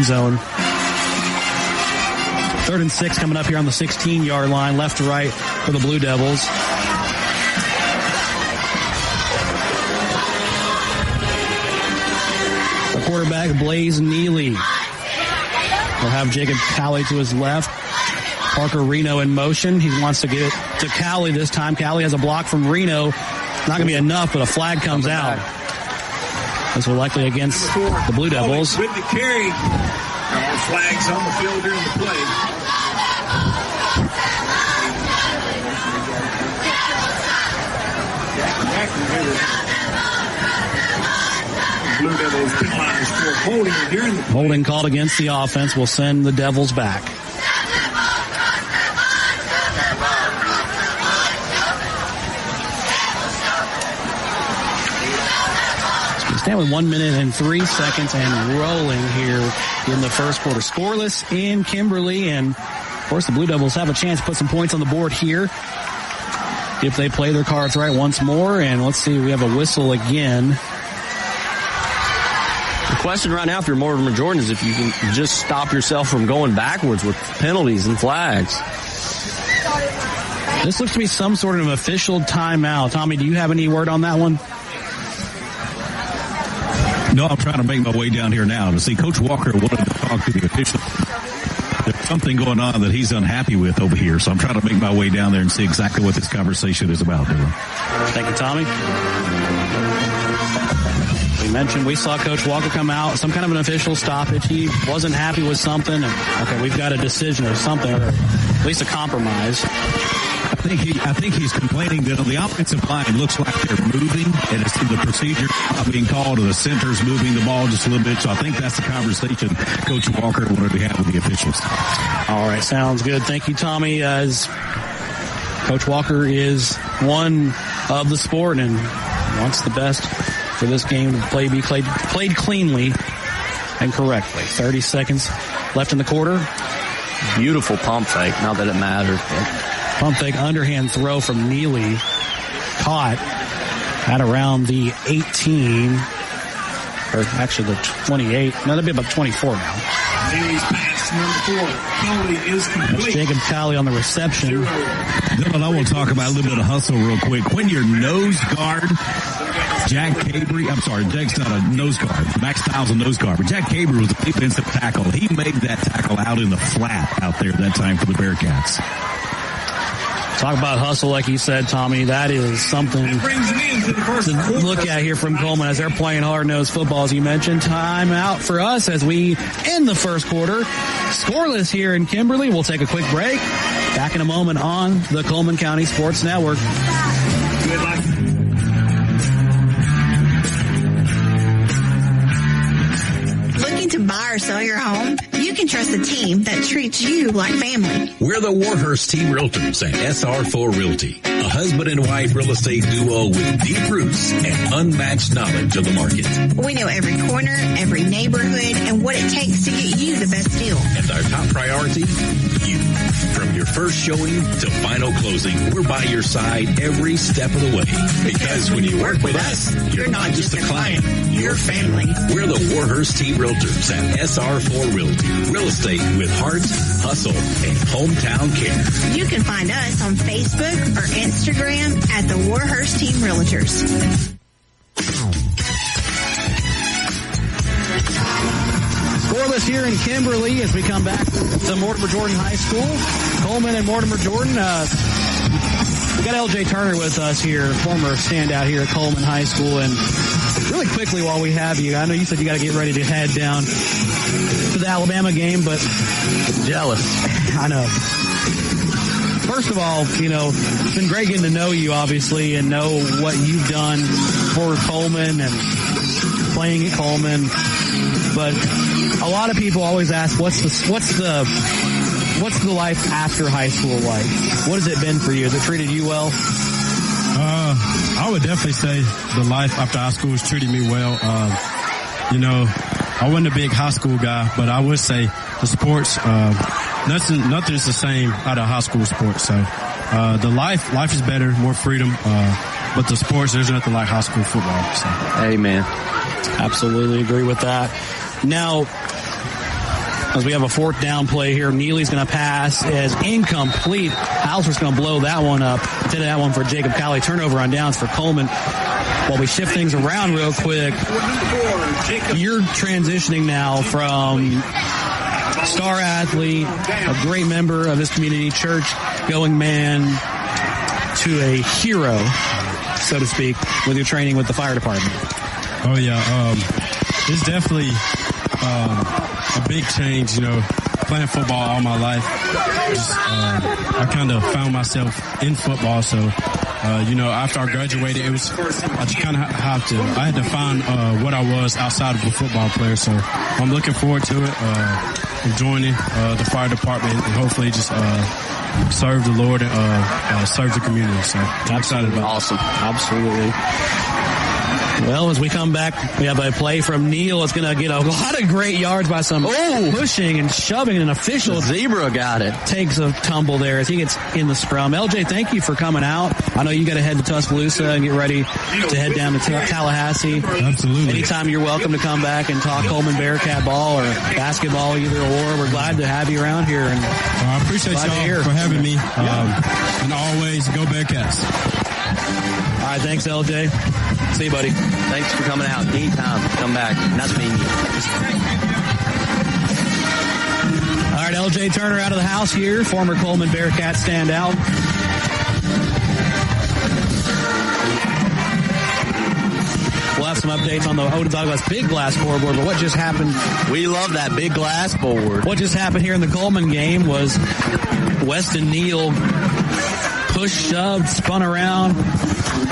zone. 3rd and 6 coming up here on the 16-yard line, left to right for the Blue Devils. The quarterback, Blaze Neely. We'll have Jacob Cowley to his left. Parker Reno in motion. He wants to get it to Cowley this time. Cowley has a block from Reno. Not going to be enough, but a flag comes out. This will likely against the Blue Devils. With the carry. Flags on the field during the play. Blue Devils penalized for holding during the play. Holding called against the offense will send the Devils back. Stand with 1 minute and 3 seconds and rolling here in the first quarter. Scoreless in Kimberly, and of course the Blue Devils have a chance to put some points on the board here if they play their cards right once more. And let's see, we have a whistle again. The question right now, if you're Mortimer Jordan, is if you can just stop yourself from going backwards with penalties and flags. This looks to be some sort of official timeout. Tommy, do you have any word on that one? No, I'm trying to make my way down here now to see Coach Walker wanted to talk to the officials. There's something going on that he's unhappy with over here, so I'm trying to make my way down there and see exactly what this conversation is about. Thank you, Tommy. We saw Coach Walker come out, some kind of an official stoppage. He wasn't happy with something. And, okay, we've got a decision or something, or at least a compromise. I think he's complaining that on the offensive line, it looks like they're moving, and it's the procedure not being called, or the center's moving the ball just a little bit. So I think that's the conversation Coach Walker wanted to have with the officials. All right, sounds good. Thank you, Tommy. As Coach Walker is one of the sport and wants the best for this game to be played cleanly and correctly. 30 seconds left in the quarter. Beautiful pump fake. Not that it matters, but pump fake underhand throw from Neely. Caught at around the 18, or actually the 28. No, that'd be about 24 now. Neely's pass, number 4. Cowley is complete. That's Jacob Cowley on the reception. Dylan, I want to talk about a little bit of hustle real quick. When your nose guard, Jack's not a nose guard. Max Styles a nose guard, but Jack Caber was a defensive tackle. He made that tackle out in the flat out there that time for the Bearcats. Talk about hustle, like you said, Tommy. That is something to look at here from Cullman as they're playing hard-nosed football, as you mentioned. Time out for us as we end the first quarter. Scoreless here in Kimberly. We'll take a quick break. Back in a moment on the Cullman County Sports Network. Good luck. Looking to buy or sell your home? You can trust a team that treats you like family. We're the Warhurst Team Realtors at SR4 Realty, a husband and wife real estate duo with deep roots and unmatched knowledge of the market. We know every corner, every neighborhood, and what it takes to get you the best deal. And our top priority, you. From your first showing to final closing, we're by your side every step of the way. Because when you work with us, you're not just a client, you're family. We're the Warhurst Team Realtors at SR4 Realty. Real estate with heart, hustle, and hometown care. You can find us on Facebook or Instagram at the Warhurst Team Realtors. Scoreless here in Kimberly as we come back to Mortimer Jordan High School. Cullman and Mortimer Jordan. We got L.J. Turner with us here, former standout here at Cullman High School. And really quickly while we have you, I know you said you got to get ready to head down to the Alabama game, but jealous. I know. First of all, it's been great getting to know you, obviously, and know what you've done for Cullman and playing at Cullman. But a lot of people always ask, what's the life after high school like? What has it been for you? Has it treated you well? I would definitely say the life after high school has treated me well. I wasn't a big high school guy, but I would say the sports, nothing's the same out of high school sports. So, the life is better, more freedom. But the sports, there's nothing like high school football. So. Amen. Absolutely agree with that. Now, as we have a 4th down play here. Neely's going to pass as incomplete. Alster's going to blow that one up. Did that one for Jacob Cowley. Turnover on downs for Cullman. While we shift things around real quick, you're transitioning now from star athlete, a great member of this community, church going man, to a hero, so to speak, with your training with the fire department. Oh, yeah. It's definitely a big change, playing football all my life. I kind of found myself in football, so, after I graduated, I just kind of I had to find what I was outside of a football player, so I'm looking forward to it, joining the fire department and hopefully just serve the Lord and serve the community, so I'm excited about it. Awesome. Absolutely. Well, as we come back, we have a play from Neal. It's going to get a lot of great yards by some pushing and shoving. An official Zebra got it. Takes a tumble there as he gets in the scrum. LJ, thank you for coming out. I know you got to head to Tuscaloosa and get ready to head down to Tallahassee. Absolutely. Anytime you're welcome to come back and talk Cullman Bearcat ball or basketball, either or. We're glad to have you around here. And I appreciate y'all for having me. And always go Bearcats. All right, thanks, LJ. See you, buddy. Thanks for coming out. Anytime. Come back. Nice meeting you. All right, LJ Turner out of the house here, former Cullman Bearcat standout. We'll have some updates on the Odin Douglas big glass scoreboard, but what just happened? We love that big glass board. What just happened here in the Cullman game was Weston Neal pushed, shoved, spun around,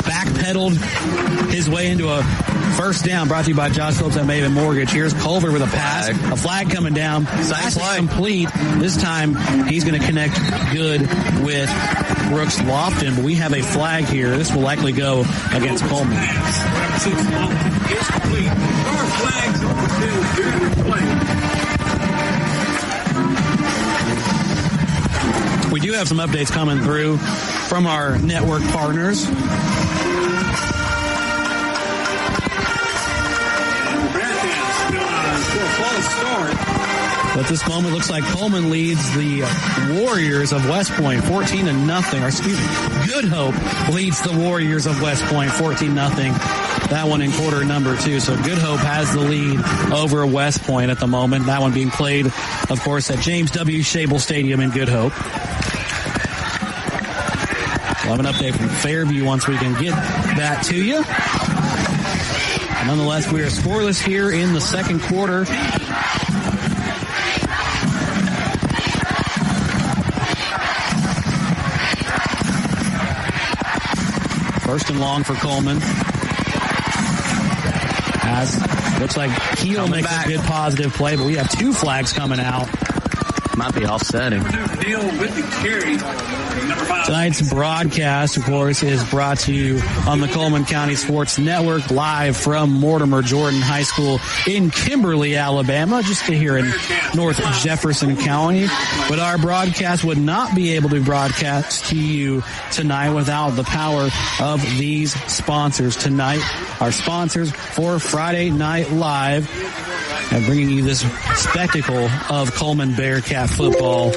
backpedaled his way into a first down, brought to you by Josh Phillips at Maven Mortgage. Here's Culver with a pass. A flag coming down. Pass is complete. This time he's going to connect good with Brooks Lofton, but we have a flag here. This will likely go against Cullman. It's complete. Our flags on the field during the play. We do have some updates coming through from our network partners. At this moment, it looks like Cullman leads the Warriors of West Point 14-0. Or excuse me, Good Hope leads the Warriors of West Point 14-0. That one in quarter number 2. So Good Hope has the lead over West Point at the moment. That one being played, of course, at James W. Shable Stadium in Good Hope. We'll have an update from Fairview once we can get that to you. Nonetheless, we are scoreless here in the second quarter. First and long for Cullman. Looks like Keel makes a good positive play, but we have 2 flags coming out. Might be offsetting. Tonight's broadcast, of course, is brought to you on the Cullman County Sports Network, live from Mortimer Jordan High School in Kimberly, Alabama, just here in North Jefferson County. But our broadcast would not be able to broadcast to you tonight without the power of these sponsors. Tonight, our sponsors for Friday Night Live, and bringing you this spectacle of Cullman Bearcat football.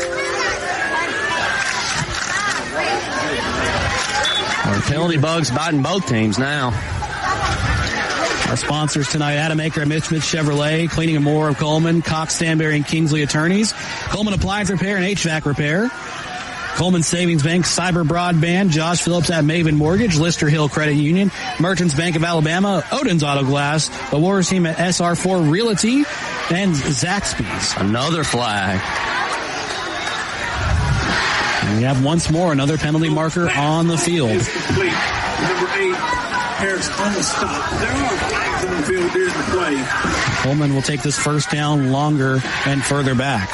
Our penalty bugs biting both teams now. Our sponsors tonight, Adam Aker at Mitch Chevrolet, Cleaning and More of Cullman, Cox, Stanberry, and Kingsley Attorneys, Cullman Appliance Repair and HVAC Repair, Cullman Savings Bank, Cyber Broadband, Josh Phillips at Maven Mortgage, Lister Hill Credit Union, Merchants Bank of Alabama, Odin's Auto Glass, the Warriors team at SR4 Realty, and Zaxby's. Another flag. And we have once more another penalty marker on the field. Number 8, Harris on the stop. There are flags on the field during the play. Cullman will take this first down longer and further back.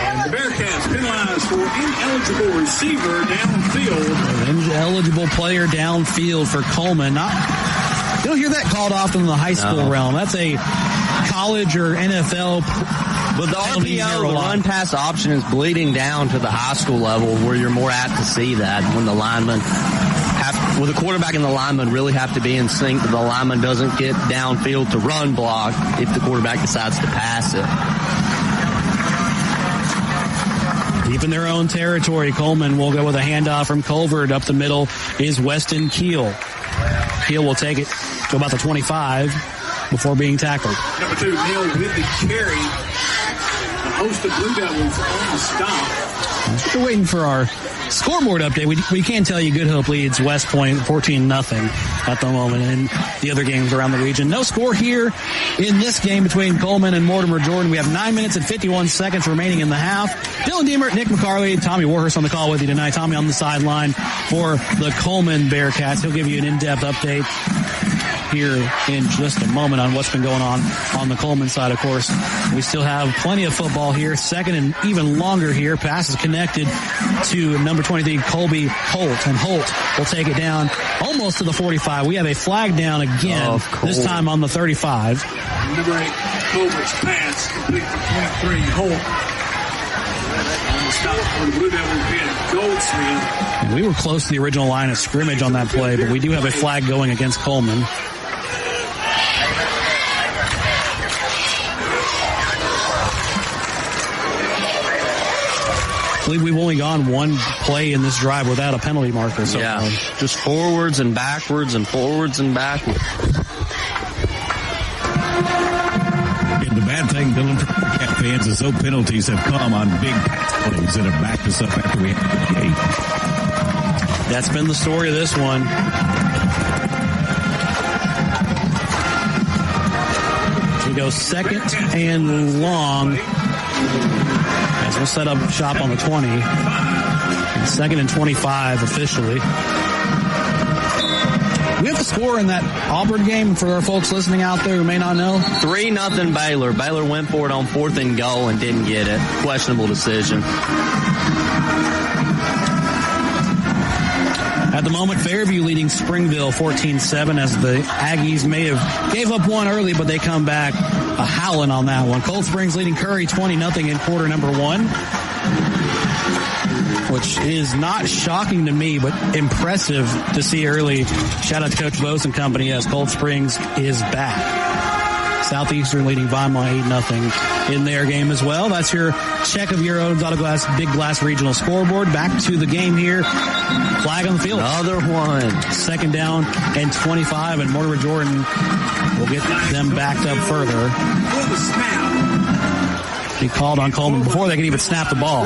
And the Bearcats penalized for ineligible receiver downfield. Ineligible player downfield for Cullman. You don't hear that called often in the high school realm. That's a college or NFL. But the RPO, the run pass option, is bleeding down to the high school level where you're more apt to see that when the linemen have Well, the quarterback and the lineman really have to be in sync. The lineman doesn't get downfield to run block if the quarterback decides to pass it. Deep in their own territory, Cullman will go with a handoff from Culvert. Up the middle is Weston Keel. Keel will take it to about the 25 before being tackled. Number 2, Neal with the carry. The host of Blue Devils on the stop. We're waiting for our scoreboard update. We can tell you Good Hope leads West Point 14-0 at the moment, and the other games around the region. No score here in this game between Cullman and Mortimer Jordan. We have 9 minutes and 51 seconds remaining in the half. Dylan Deemert, Nick McCarley, Tommy Warhurst on the call with you tonight. Tommy on the sideline for the Cullman Bearcats. He'll give you an in-depth update here in just a moment on what's been going on the Cullman side. Of course, we still have plenty of football here. Second and even longer here. Pass is connected to number 23, Colby Holt, and Holt will take it down almost to the 45. We have a flag down again, this time on the 35. Number 8, Colbert's pass complete for 23, Holt. On the stop for the Blue Devils being Goldsmith. And we were close to the original line of scrimmage on that play, but we do have a flag going against Cullman. I believe we've only gone one play in this drive without a penalty marker. So yeah, just forwards and backwards and forwards and backwards. And the bad thing, Dylan, for Cat fans is those penalties have come on big plays that have backed us up after we had the game. That's been the story of this one. We go second and long. As we'll set up shop on the 20. And second and 25 officially. We have to score in that Auburn game for our folks listening out there who may not know. 3-0 Baylor. Baylor went for it on 4th and goal and didn't get it. Questionable decision. At the moment, Fairview leading Springville 14-7 as the Aggies may have gave up one early, but they come back a howling on that one. Cold Springs leading Curry 20-0 in quarter number 1, which is not shocking to me, but impressive to see early. Shout out to Coach Bose and company as Cold Springs is back. Southeastern leading Weimar 8-0 in their game as well. That's your check of your own Auto Glass Big Glass Regional scoreboard. Back to the game here. Flag on the field. Another one. Second down and 25, and Mortimer Jordan will get them backed up further. He called on Cullman before they could even snap the ball.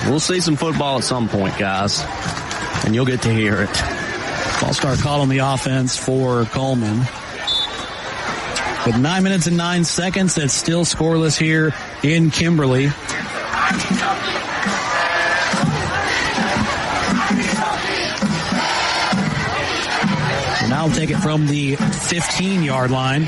We'll see some football at some point, guys, and you'll get to hear it. Ball start called on the offense for Cullman. With 9 minutes and 9 seconds, it's still scoreless here in Kimberly. And now we'll take it from the 15-yard line.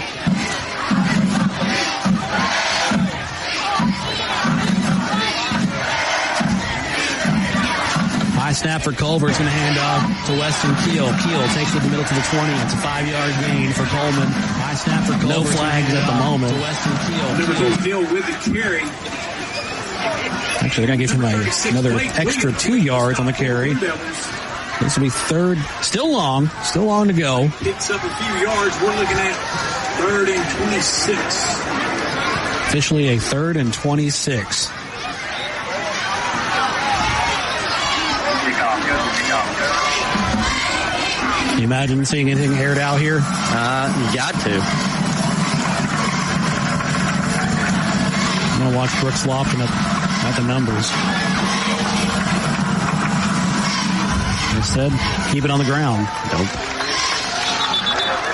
High snap for Culver. It's going to hand off to Weston Keel. Keel takes it to the middle to the 20. It's a 5-yard gain for Cullman. High snap for Culver. No flags at the moment. To Weston Keel. Keel with the carry. Actually, they're going to give him another extra 2 yards on the carry. This will be third. Still long to go. Picks up a few yards. We're looking at 3rd and 26. Officially a 3rd and 26. Can you imagine seeing anything aired out here? You got to. I'm going to watch Brooks Lofton at the numbers. Instead, keep it on the ground. Nope.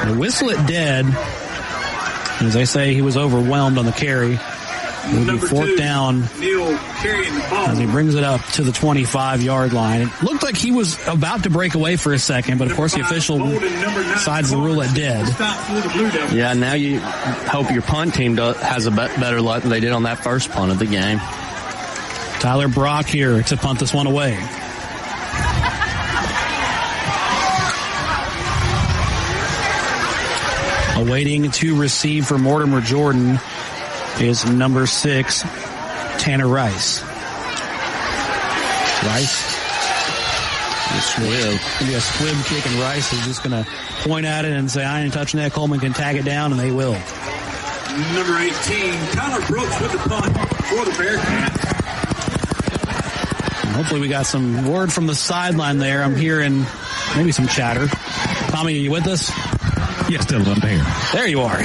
They whistle it dead. As they say, he was overwhelmed on the carry. It will be 4th down as he brings it up to the 25-yard line. It looked like he was about to break away for a second, but of course the official decides to rule it dead. Yeah, now you hope your punt team has a better luck than they did on that first punt of the game. Tyler Brock here to punt this one away. Awaiting to receive for Mortimer Jordan is number 6, Tanner Rice. Rice Maybe a squib kick, and Rice is just going to point at it and say, I ain't touching that. Cullman can tag it down, and they will. Number 18, Connor Brooks with the punt for the Bearcats. Hopefully we got some word from the sideline there. I'm hearing maybe some chatter. Tommy, are you with us? Yes, still up here. There you are.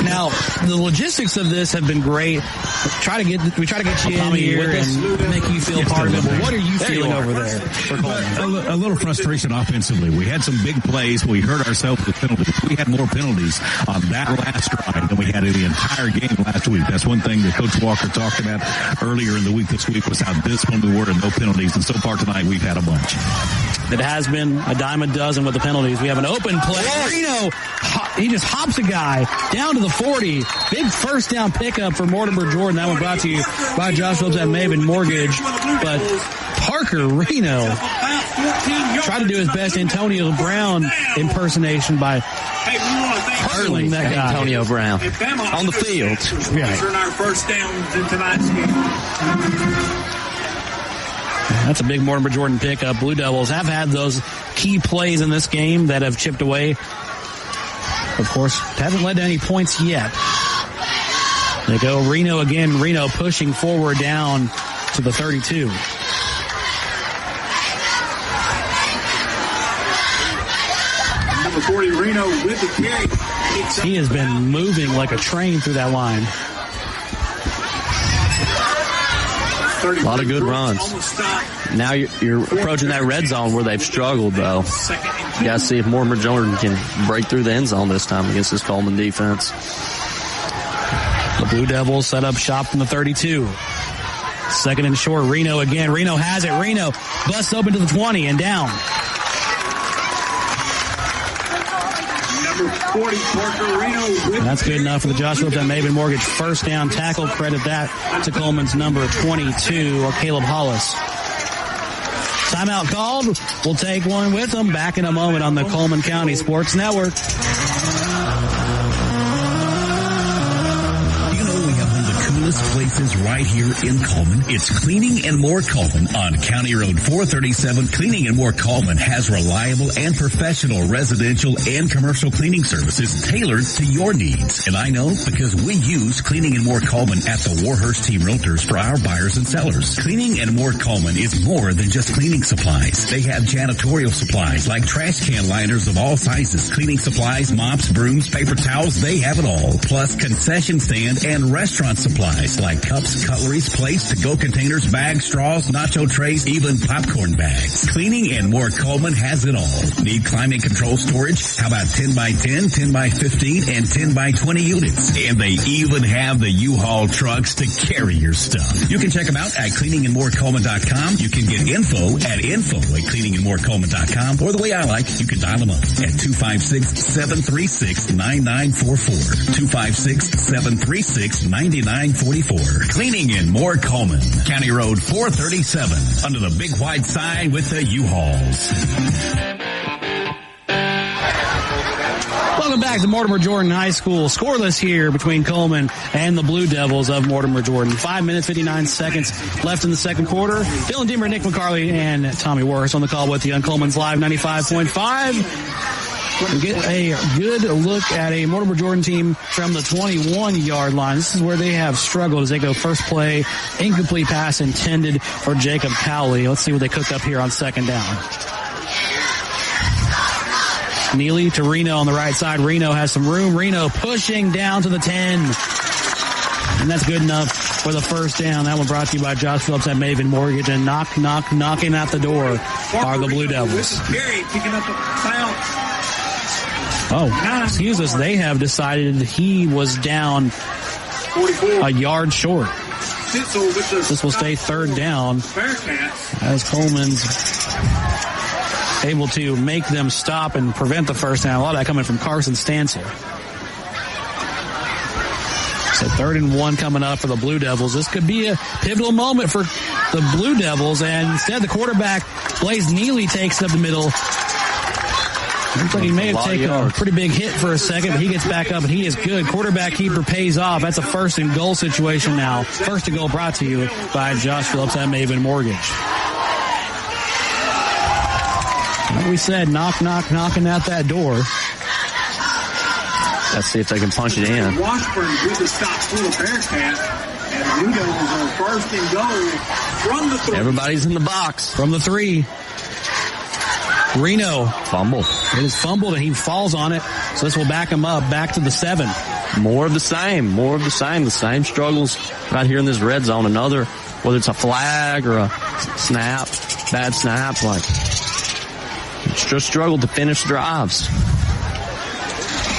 Now, the logistics of this have been great. We try to get you in here and make you feel part of it. But what are you feeling over there? A little frustration offensively. We had some big plays. We hurt ourselves with penalties. We had more penalties on that last drive than we had in the entire game last week. That's one thing that Coach Walker talked about earlier in the week this week was how disciplined we were and no penalties. And so far tonight, we've had a bunch. It has been a dime a dozen with the penalties. We have an open play. Reno, he just hops a guy down to the 40. Big first down pickup for Mortimer Jordan. That one brought to you by Josh Phillips at Maven Mortgage. But Parker Reno tried to do his best Antonio Brown impersonation by hurling that guy. Antonio Brown on the field. Earn our first downs in tonight's game. That's a big Mortimer Jordan pickup. Blue Devils have had those key plays in this game that have chipped away. Of course, haven't led to any points yet. They go Reno again. Reno pushing forward down to the 32. Number 40, Reno with the carry. He has been moving like a train through that line. A lot of good runs. Now you're approaching that red zone where they've struggled, though. You got to see if Mortimer Jordan can break through the end zone this time against this Cullman defense. The Blue Devils set up shop from the 32. Second and short. Reno again. Reno has it. Reno busts open to the 20 and down. Number 40, Parker Reno. That's good enough for the Josh Phillips at Maven Mortgage first down tackle. Credit that to Cullman's number 22, or Caleb Hollis. Timeout called. We'll take one with them. Back in a moment on the Cullman County Sports Network. Places right here in Cullman. It's Cleaning and More Cullman on County Road 437. Cleaning and More Cullman has reliable and professional residential and commercial cleaning services tailored to your needs. And I know because we use Cleaning and More Cullman at the Warhurst Team Realtors for our buyers and sellers. Cleaning and More Cullman is more than just cleaning supplies. They have janitorial supplies like trash can liners of all sizes, cleaning supplies, mops, brooms, paper towels, they have it all. Plus concession stand and restaurant supplies like cups, cutlery, plates, to-go containers, bags, straws, nacho trays, even popcorn bags. Cleaning and More Cullman has it all. Need climate control storage? How about 10 by 10, 10 by 15, and 10 by 20 units? And they even have the U-Haul trucks to carry your stuff. You can check them out at cleaningandmorecullman.com. You can get info at cleaningandmorecullman.com. Or the way I like, you can dial them up at 256-736-9944. 256-736-9944. Cleaning and More Cullman. County Road 437. Under the big white sign with the U-Hauls. Welcome back to Mortimer Jordan High School. Scoreless here between Cullman and the Blue Devils of Mortimer Jordan. 5 minutes, 59 seconds left in the second quarter. Dylan Deemer, Nick McCarley, and Tommy Warhurst on the call with you on Cullman's Live 95.5. We get a good look at a Mortimer Jordan team from the 21-yard line. This is where they have struggled as they go first play, incomplete pass intended for Jacob Cowley. Let's see what they cooked up here on second down. Neely to Reno on the right side. Reno has some room. Reno pushing down to the 10. And that's good enough for the first down. That one brought to you by Josh Phillips at Maven Mortgage. And knocking out the door are the Blue Devils. Picking up a foul. Oh, excuse us. They have decided he was down a yard short. This will stay third down as Cullman's able to make them stop and prevent the first down. A lot of that coming from Carson Stansel. So 3rd and 1 coming up for the Blue Devils. This could be a pivotal moment for the Blue Devils. And instead, the quarterback, Blaze Neely, takes it up the middle. Looks like he may have taken a pretty big hit for a second, but he gets back up and he is good. Quarterback keeper pays off. That's a 1st and goal situation now. 1st and goal brought to you by Josh Phillips at Maven Mortgage. Like we said, knocking at that door. Let's see if they can punch it in. Washburn good to stop for the Bearcat. And the Blue Devils are first and goal from the 3. Everybody's in the box. From the 3. Reno. Fumble. It is fumbled and he falls on it. So this will back him up back to the 7. More of the same. The same struggles right here in this red zone. Another, whether it's a flag or a snap, bad snap, like it's just struggled to finish drives.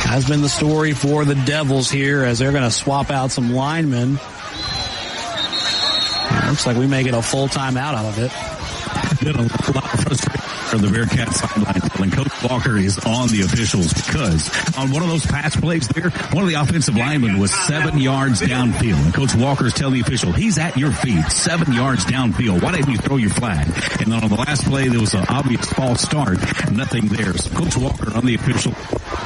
Has been the story for the Devils here as they're going to swap out some linemen. It looks like we may get a full timeout out of it. Been a lot of frustration from the Bearcat sideline. And Coach Walker is on the officials because on one of those pass plays there, one of the offensive linemen was 7 yards downfield. And Coach Walker is telling the official, he's at your feet, 7 yards downfield. Why didn't you throw your flag? And then on the last play, there was an obvious false start. Nothing there. So Coach Walker on the official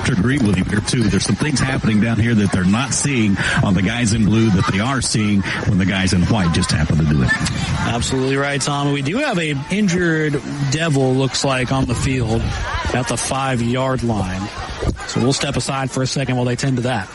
to agree with him here too. There's some things happening down here that they're not seeing on the guys in blue that they are seeing when the guys in white just happen to do it. Absolutely right, Tom. We do have a injured Devil, looks like, on the field at the 5-yard line. So we'll step aside for a second while they tend to that.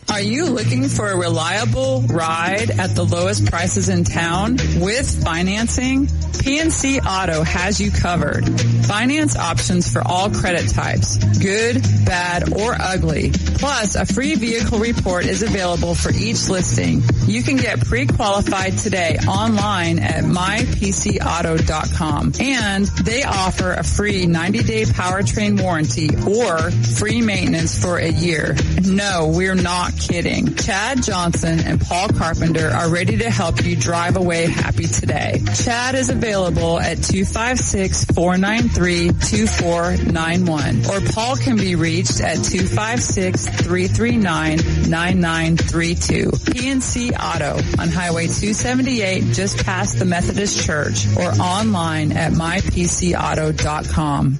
Are you looking for a reliable ride at the lowest prices in town with financing? PNC Auto has you covered. Finance options for all credit types, good, bad, or ugly. Plus, a free vehicle report is available for each listing. You can get pre-qualified today online at mypcauto.com. And they offer a free 90-day powertrain warranty or free maintenance for a year. No, we're not kidding. Chad Johnson and Paul Carpenter are ready to help you drive away happy today. Chad is available at 256-493-2491, or Paul can be reached at 256-339-9932. PNC Auto on Highway 278 just past the Methodist Church, or online at mypcauto.com.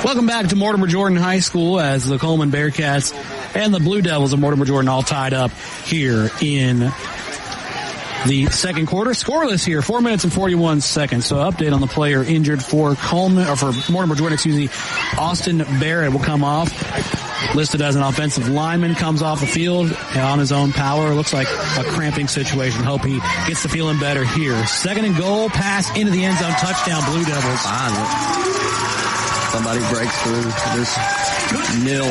Welcome back to Mortimer Jordan High School as the Cullman Bearcats and the Blue Devils of Mortimer Jordan all tied up here in the second quarter. Scoreless here, 4 minutes and 41 seconds. So update on the player injured for Cullman, or for Mortimer Jordan, Austin Barrett will come off. Listed as an offensive lineman, comes off the field on his own power. Looks like a cramping situation. Hope he gets to feeling better here. Second and goal, pass into the end zone, touchdown Blue Devils. Somebody breaks through this nil.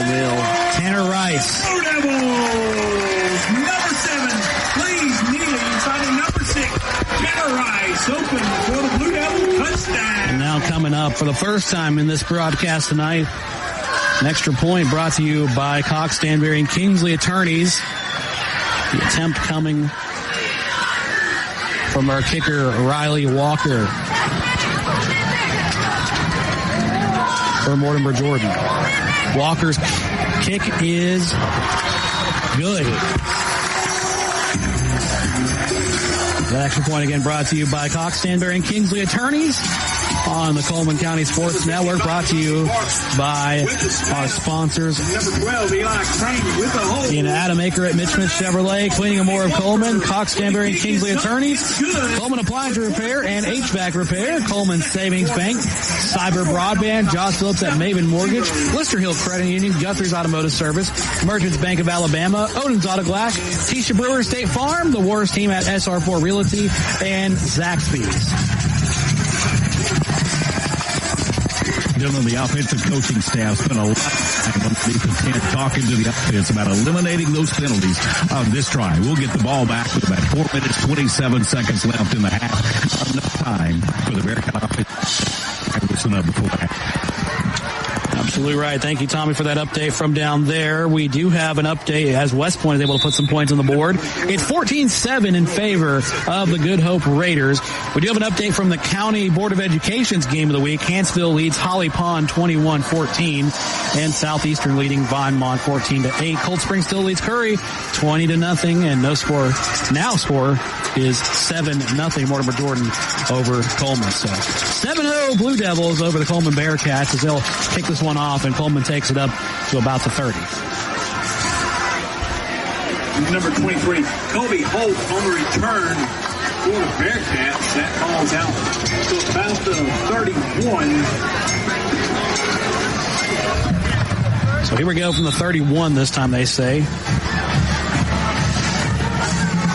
Tanner Rice. Blue Devils, number 7, please kneeling, signing number 6, Tanner Rice, open for the Blue Devils, touchdown. And now coming up for the first time in this broadcast tonight, an extra point brought to you by Cox, Stanberry, and Kingsley Attorneys. The attempt coming from our kicker, Riley Walker, for Mortimer Jordan. Walker's kick is good. That extra point again brought to you by Cox, Stanberry, and Kingsley Attorneys on the Cullman County Sports Network, brought to you by our sponsors. Number 12, Eli Crane with the hold. In Adam Aker at Mitch Smith Chevrolet, cleaning and more of Cullman, Cox, Stanberry, and Kingsley Attorneys, Cullman Appliance Repair and HVAC Repair, Cullman Savings Bank, Cyber Broadband, Josh Phillips at Maven Mortgage, Lister Hill Credit Union, Guthrie's Automotive Service, Merchants Bank of Alabama, Odin's Auto Glass, Tisha Brewer State Farm, the Wars Team at SR4 Realty, and Zaxby's. Dylan, the offensive coaching staff spent a lot of time on the defense end talking to the offense about eliminating those penalties on this drive. We'll get the ball back with about 4 minutes, 27 seconds left in the half. Enough time for the Bearcat offense. Listen up before that. Absolutely right. Thank you, Tommy, for that update from down there. We do have an update as West Point is able to put some points on the board. It's 14-7 in favor of the Good Hope Raiders. We do have an update from the County Board of Education's game of the week. Hansville leads Holly Pond 21-14, and Southeastern leading Vinemont 14-8. Cold Spring still leads Curry 20-0, and now score is 7-0 Mortimer Jordan over Cullman. So 7-0 Blue Devils over the Cullman Bearcats as they'll kick this one off, and Cullman takes it up to about the 30. Number 23, Kobe Holt on the return for the Bearcats. That falls out to about the 31. So here we go from the 31 this time, they say.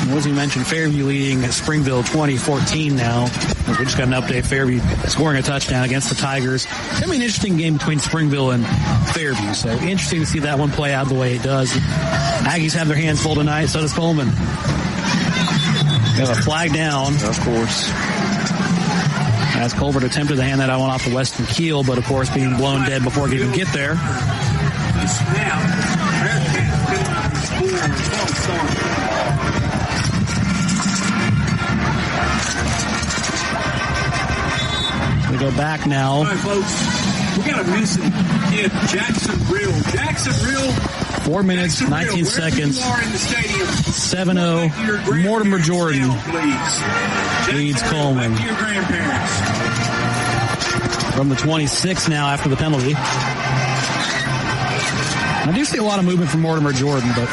As we mentioned, Fairview leading Springville 20-14 now. We just got an update. Fairview scoring a touchdown against the Tigers. It's going to be an interesting game between Springville and Fairview. So interesting to see that one play out the way it does. Aggies have their hands full tonight. So does Cullman. They have a flag down. Of course. As Colbert attempted to hand that one off to Weston Keel, but of course being blown dead before he could even get there. We go back now. All right, folks. We got a missing kid, Jackson Real. 4 minutes, 19 seconds. 7-0. Mortimer Jordan leads Cullman. From the 26 now after the penalty. I do see a lot of movement from Mortimer Jordan, but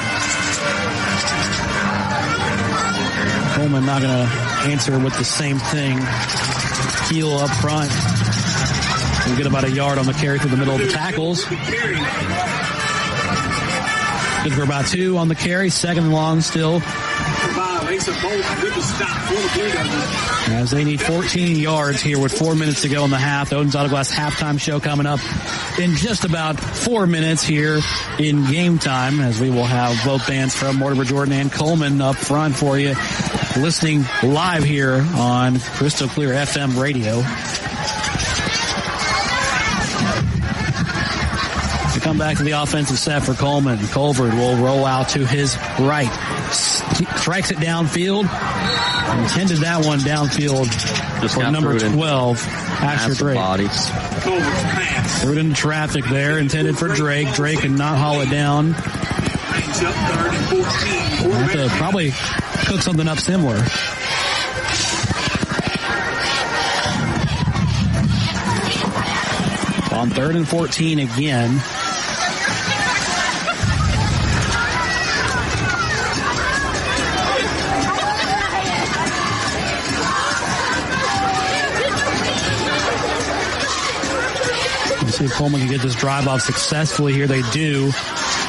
Cullman not going to answer with the same thing. Keel up front. We'll get about a yard on the carry through the middle of the tackles. Good for about 2 on the carry. Second and long still. As they need 14 yards here with 4 minutes to go in the half. The Odin's Auto Glass halftime show coming up in just about 4 minutes here in game time, as we will have both bands from Mortimer Jordan and Cullman up front for you, listening live here on Crystal Clear FM radio. We come back to the offensive set for Cullman. Colvard will roll out to his right. Strikes it downfield. Intended that one downfield just for number 12, Asher Drake. Bodies. Threw it into traffic there. Intended for Drake. Drake could not haul it down. We'll have to probably cook something up similar. On 3rd and 14 again. See if Cullman can get this drive off successfully here. They do.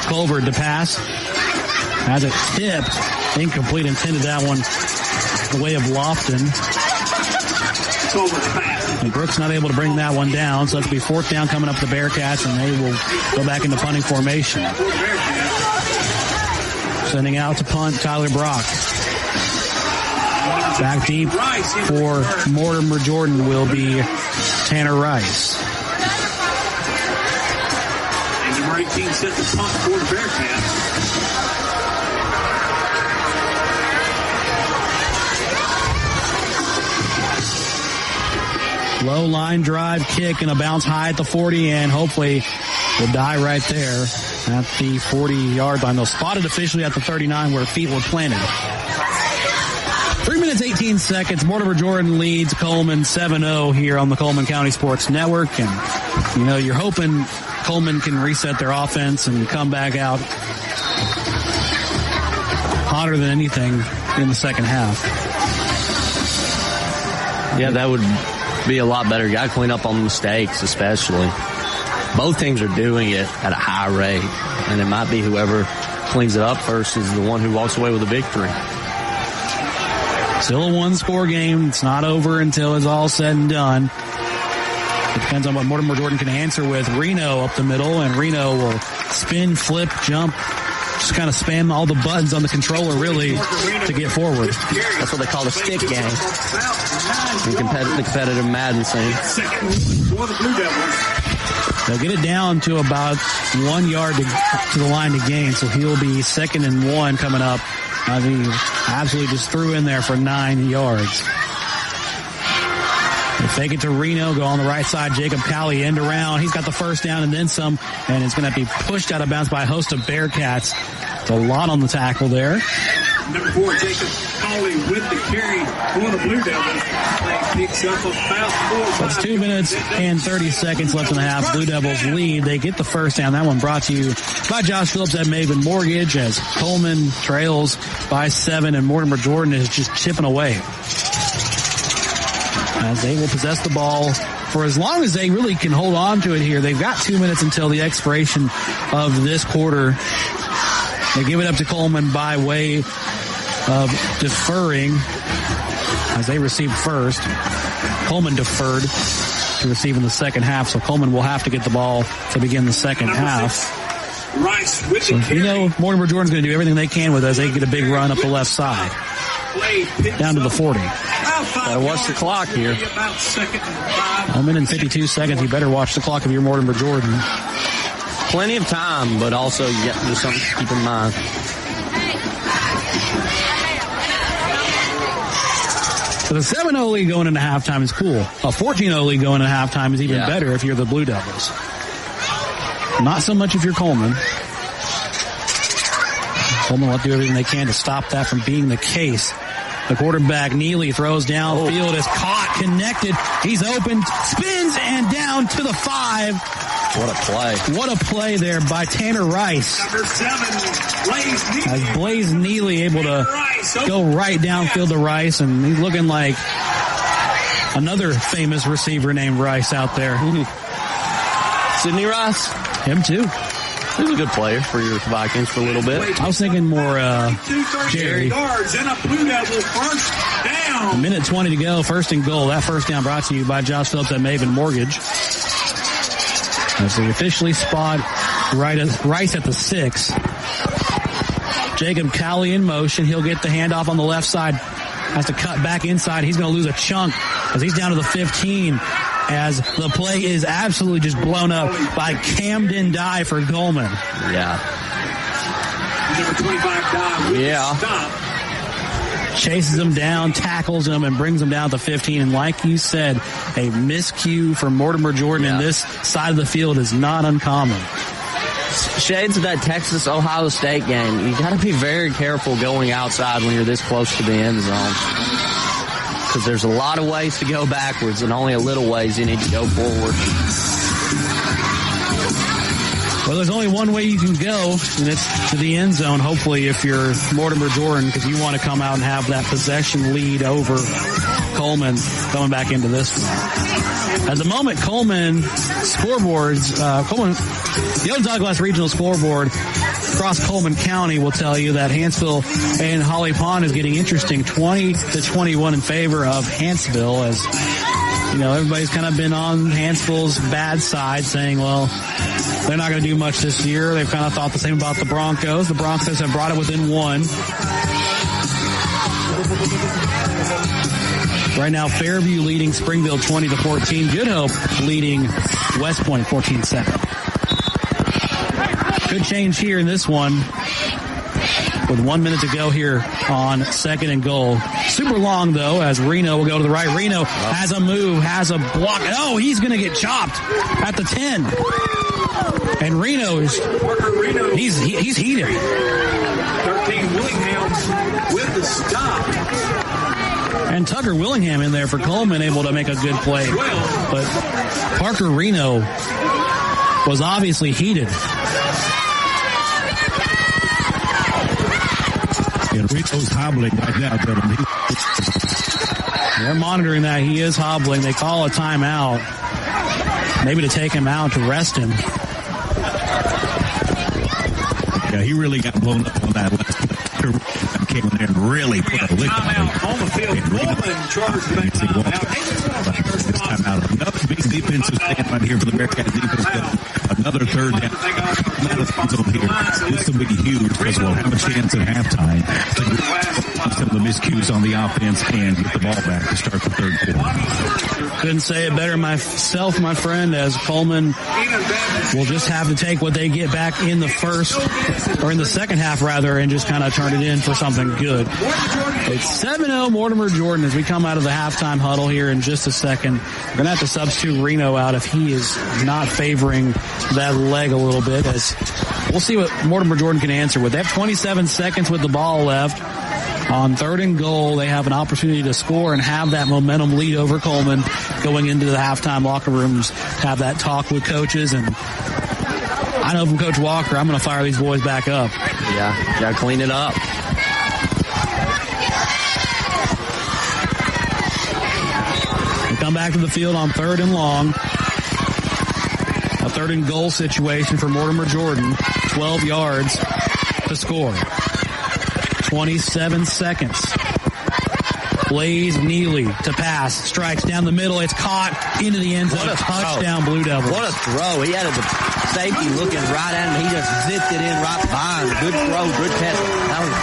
Colvard to pass. Has it tipped. Incomplete. Intended that one the way of Lofton. And Brooks not able to bring that one down. So it'll be 4th down coming up the Bearcats, and they will go back into punting formation. Sending out to punt Tyler Brock. Back deep for Mortimer Jordan will be Tanner Rice. 18 set the punt for the Bearcats. Low line drive kick and a bounce high at the 40, and hopefully will die right there at the 40-yard line. They'll spot it officially at the 39 where feet were planted. 3 minutes, 18 seconds. Mortimer Jordan leads Cullman 7-0 here on the Cullman County Sports Network. And, you know, you're hoping Cullman can reset their offense and come back out hotter than anything in the second half. Yeah, that would be a lot better. Got to clean up on the mistakes, especially. Both teams are doing it at a high rate, and it might be whoever cleans it up first is the one who walks away with a victory. Still a 1-score game. It's not over until it's all said and done. It depends on what Mortimer Jordan can answer with. Reno up the middle, and Reno will spin, flip, jump, just kind of spam all the buttons on the controller, really, to get forward. That's what they call the stick game. The competitive Madden scene. They'll get it down to about 1 yard to the line to gain, so he'll be 2nd and 1 coming up. I mean, absolutely just threw in there for 9 yards. They fake it to Reno, go on the right side. Jacob Cowley end around. He's got the first down and then some, and it's going to be pushed out of bounds by a host of Bearcats. It's a lot on the tackle there. Number 4, Jacob Cowley with the carry for the Blue Devils. That's 2 minutes and 30 seconds left in the half. Blue Devils lead. They get the first down. That one brought to you by Josh Phillips at Maven Mortgage as Cullman trails by 7 and Mortimer Jordan is just chipping away. As they will possess the ball for as long as they really can hold on to it here. They've got 2 minutes until the expiration of this quarter. They give it up to Cullman by way of deferring as they receive first. Cullman deferred to receive in the second half, so Cullman will have to get the ball to begin the second half. So you know Mortimer Jordan's going to do everything they can with it as they get a big run up the left side. Down to the 40. Gotta watch the clock here. 1 minute and 52 seconds. You better watch the clock if you're Mortimer Jordan. Plenty of time, but also you got to do something to keep in mind. So the 7-0 lead going into halftime is cool. A 14-0 lead going into halftime is even better if you're the Blue Devils. Not so much if you're Cullman. Cullman will do everything they can to stop that from being the case. The quarterback, Neely, throws downfield, is caught, connected. He's open, spins, and down to the 5. What a play. What a play there by Tanner Rice. Number 7, Blaze Neely. As Blaze Neely able to go right downfield to Rice, and he's looking like another famous receiver named Rice out there. Sidney Rice. Him too. He was a good player for your Vikings for a little bit. I was thinking more Jerry. A minute 20 to go, first and goal. That first down brought to you by Josh Phillips at Maven Mortgage. As they officially spot Rice at the 6. Jacob Cowley in motion. He'll get the handoff on the left side. Has to cut back inside. He's going to lose a chunk as he's down to the 15. As the play is absolutely just blown up by Camden Dye for Cullman. Yeah. Number 25 Dye with the stop. Chases him down, tackles him, and brings him down to 15. And like you said, a miscue for Mortimer Jordan in this side of the field is not uncommon. Shades of that Texas-Ohio State game. You got to be very careful going outside when you're this close to the end zone. Because there's a lot of ways to go backwards and only a little ways you need to go forward. Well, there's only one way you can go, and it's to the end zone, hopefully, if you're Mortimer Jordan, because you want to come out and have that possession lead over Cullman coming back into this one. At the moment, Cullman scoreboards, the Old Glass Regional scoreboard across Cullman County will tell you that Hanceville and Holly Pond is getting interesting, 20-21 in favor of Hanceville, as you know, everybody's kind of been on Hanceville's bad side, saying, well, they're not going to do much this year. They've kind of thought the same about the Broncos. The Broncos have brought it within 1. Right now, Fairview leading Springville 20-14. Good Hope leading West Point 14-7. Good change here in this one. With 1 minute to go here on second and goal. Super long, though, as Reno will go to the right. Reno has a move, has a block. Oh, he's going to get chopped at the 10. And Reno is, he's heated. 13 Willingham with the stop. And Tucker Willingham in there for Cullman, able to make a good play. But Parker Reno was obviously heated. And Reno's hobbling right now. They're monitoring that. He is hobbling. They call a timeout. Maybe to take him out to rest him. Yeah, he really got blown up on that last came in and really put a lick on the field. Cullman charged this time out. Another big defensive stand right here for the Bearcat defense. Another third down. This will be huge because we'll have a chance at halftime to get some of the miscues on the offense and get the ball back to start the third quarter. Couldn't say it better myself, my friend, as Cullman will just have to take what they get back in the first, or in the second half rather, and just kind of turn it in for something good. It's 7-0 Mortimer Jordan as we come out of the halftime huddle here in just a second. We're going to have to substitute Reno out if he is not favoring that leg a little bit, as we'll see what Mortimer Jordan can answer with. They have 27 seconds with the ball left. On 3rd and goal, they have an opportunity to score and have that momentum lead over Cullman going into the halftime locker rooms, have that talk with coaches. And I know from Coach Walker, I'm going to fire these boys back up. Yeah, got to clean it up. We come back to the field on 3rd and long. A 3rd and goal situation for Mortimer Jordan. 12 yards to score. 27 seconds. Blaze Neely to pass. Strikes down the middle. It's caught into the end zone. Touchdown, Blue Devils. What a throw. He had the safety looking right at him. He just zipped it in right behind. Good throw, good catch. That was a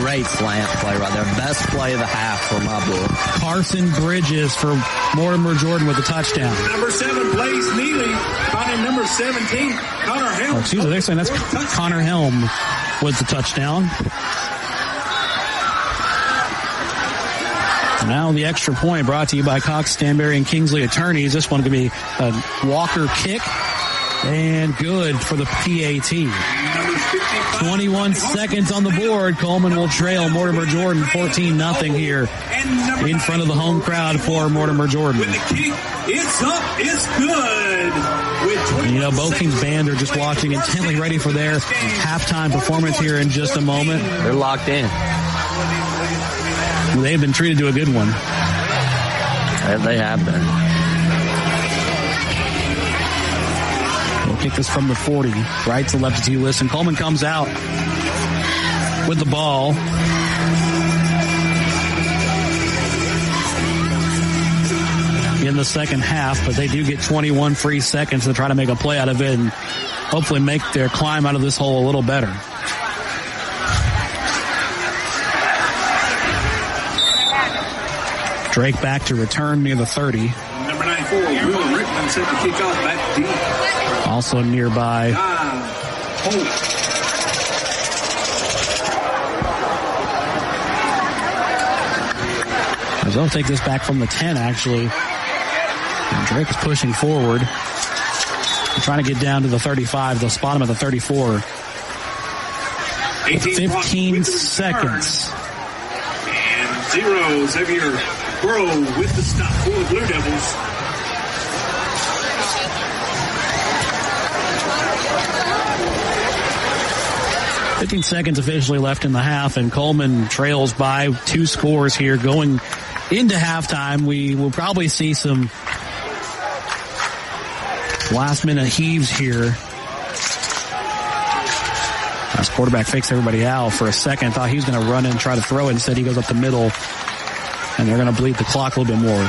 great slant play right there. Best play of the half for my book. Carson Bridges for Mortimer Jordan with the touchdown. Number 7, Blaze Neely. Finding number 17, Connor Helm. They're saying that's Connor Helm with the touchdown. Now the extra point brought to you by Cox, Stanberry, and Kingsley Attorneys. This one could be a Walker kick and good for the PAT. 21 seconds on the board. Cullman will trail Mortimer Jordan 14-0 here in front of the home crowd for Mortimer Jordan. With the kick, it's up, it's good. And, both teams' band are just watching intently, ready for their halftime performance here in just a moment. They're locked in. They've been treated to a good one. They have been. We'll kick this from the 40. Right to left as you listen. Cullman comes out with the ball. In the second half, but they do get 21 free seconds to try to make a play out of it and hopefully make their climb out of this hole a little better. Drake back to return near the 30. Number 94, Will Rickman set the kick off back deep. Also nearby. They'll take this back from the 10, actually. And Drake is pushing forward. Trying to get down to the 35. They'll spot him at the 34. 15 seconds. And 0, Xavier Burrow with the stop for the Blue Devils. $15 seconds officially left in the half, and Cullman trails by 2 scores here going into halftime. We will probably see some last-minute heaves here. As quarterback fakes everybody out for a second. Thought he was going to run in and try to throw it. Instead, he goes up the middle, and they're going to bleed the clock a little bit more.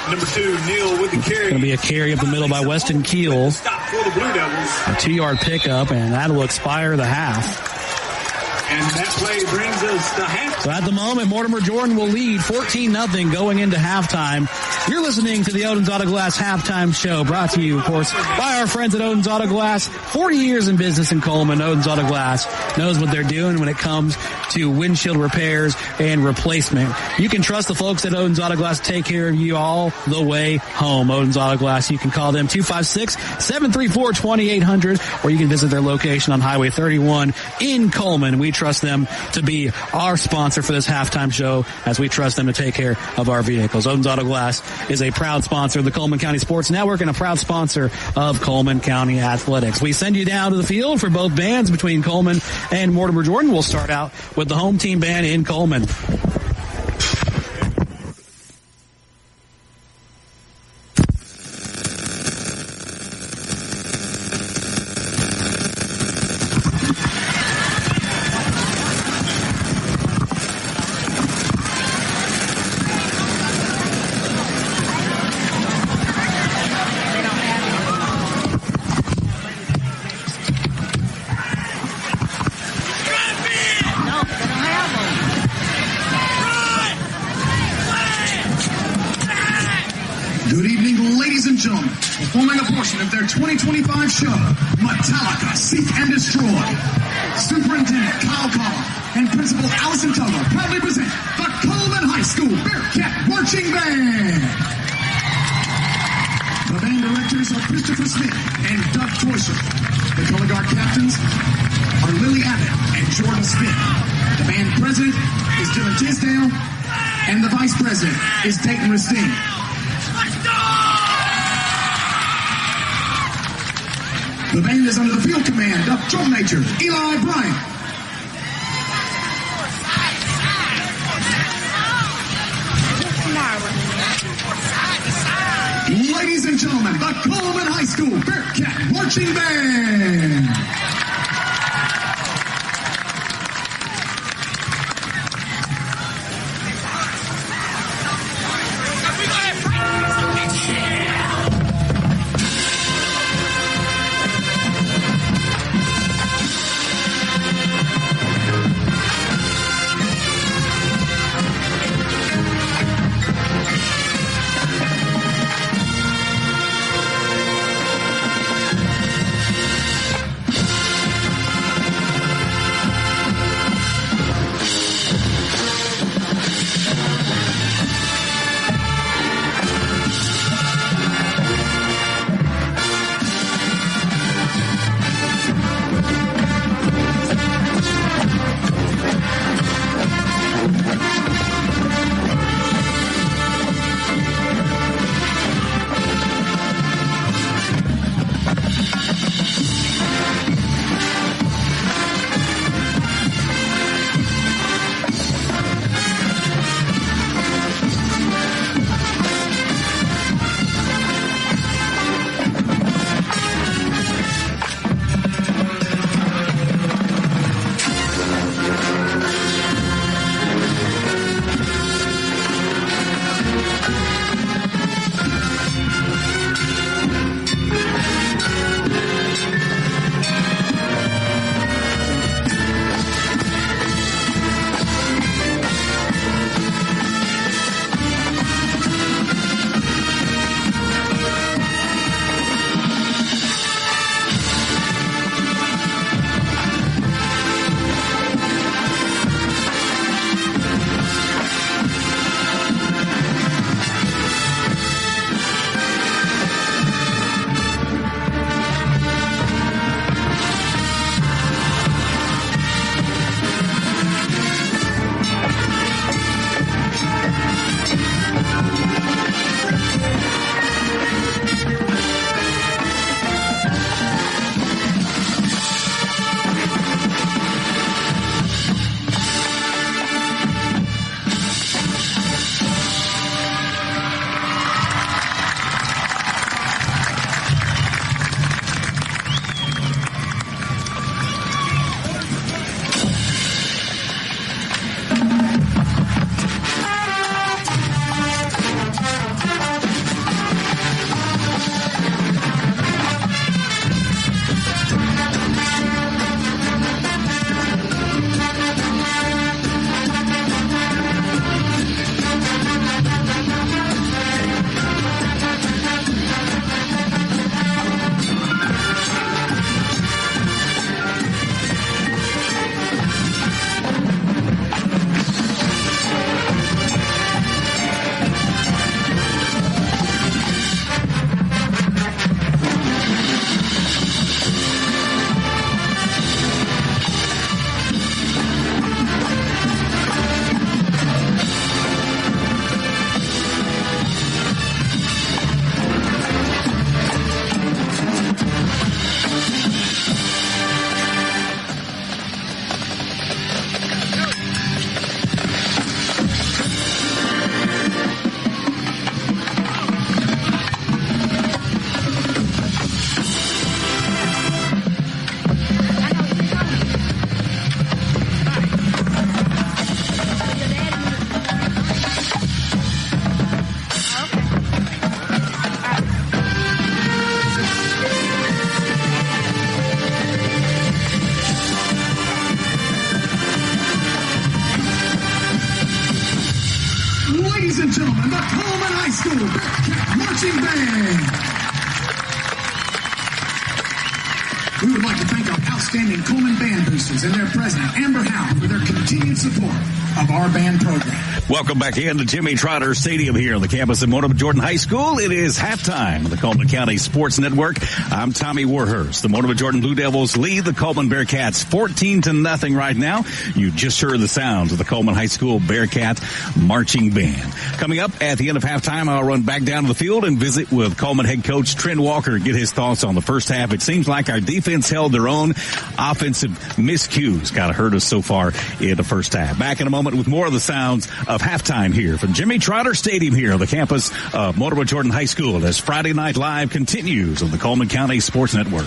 Number 2, Neal with the carry. It's going to be a carry up the middle by Weston Keel. Stop for the Blue Devils. A 2-yard pickup, and that will expire the half. And that play brings us to half. So at the moment, Mortimer Jordan will lead 14-0 going into halftime. You're listening to the Oden's Auto Glass Halftime Show, brought to you, of course, by our friends at Oden's Auto Glass. 40 years in business in Cullman. Oden's Auto Glass knows what they're doing when it comes to windshield repairs and replacement. You can trust the folks at Oden's Auto Glass to take care of you all the way home. Oden's Auto Glass, you can call them 256-734-2800, or you can visit their location on Highway 31 in Cullman. We trust them to be our sponsor for this halftime show, as we trust them to take care of our vehicles. Oden's Auto Glass is a proud sponsor of the Cullman County Sports Network and a proud sponsor of Cullman County Athletics. We send you down to the field for both bands between Cullman and Mortimer Jordan. We'll start out with the home team band in Cullman. Performing a portion of their 2025 show, Metallica, Seek and Destroy. Superintendent Kyle Collin and Principal Allison Tugler proudly present the Cullman High School Bearcat Marching Band. The band directors are Christopher Smith and Doug Toysher. The color guard captains are Lily Abbott and Jordan Smith. The band president is Dylan Tisdale, and the vice president is Dayton Racine. The band is under the field command of Drum Major Eli Bryant. Ladies and gentlemen, the Cullman High School Bearcat Marching Band. Ladies and gentlemen, the Cullman High School Marching Band. We would like to thank our outstanding Cullman band boosters and their president, Amber Howe, for their continued support of our band program. Welcome back into Jimmy Trotter Stadium here on the campus of Mortimer Jordan High School. It is halftime of the Cullman County Sports Network. I'm Tommy Warhurst. The Mortimer Jordan Blue Devils lead the Cullman Bearcats 14-0 right now. You just heard the sounds of the Cullman High School Bearcat marching band. Coming up at the end of halftime, I'll run back down to the field and visit with Cullman head coach Trent Walker, get his thoughts on the first half. It seems like our defense held their own. Offensive miscues kind of hurt us so far in the first half. Back in a moment with more of the sounds of halftime here from Jimmy Trotter Stadium here on the campus of Mortimer Jordan High School as Friday Night Live continues on the Cullman County Sports Network.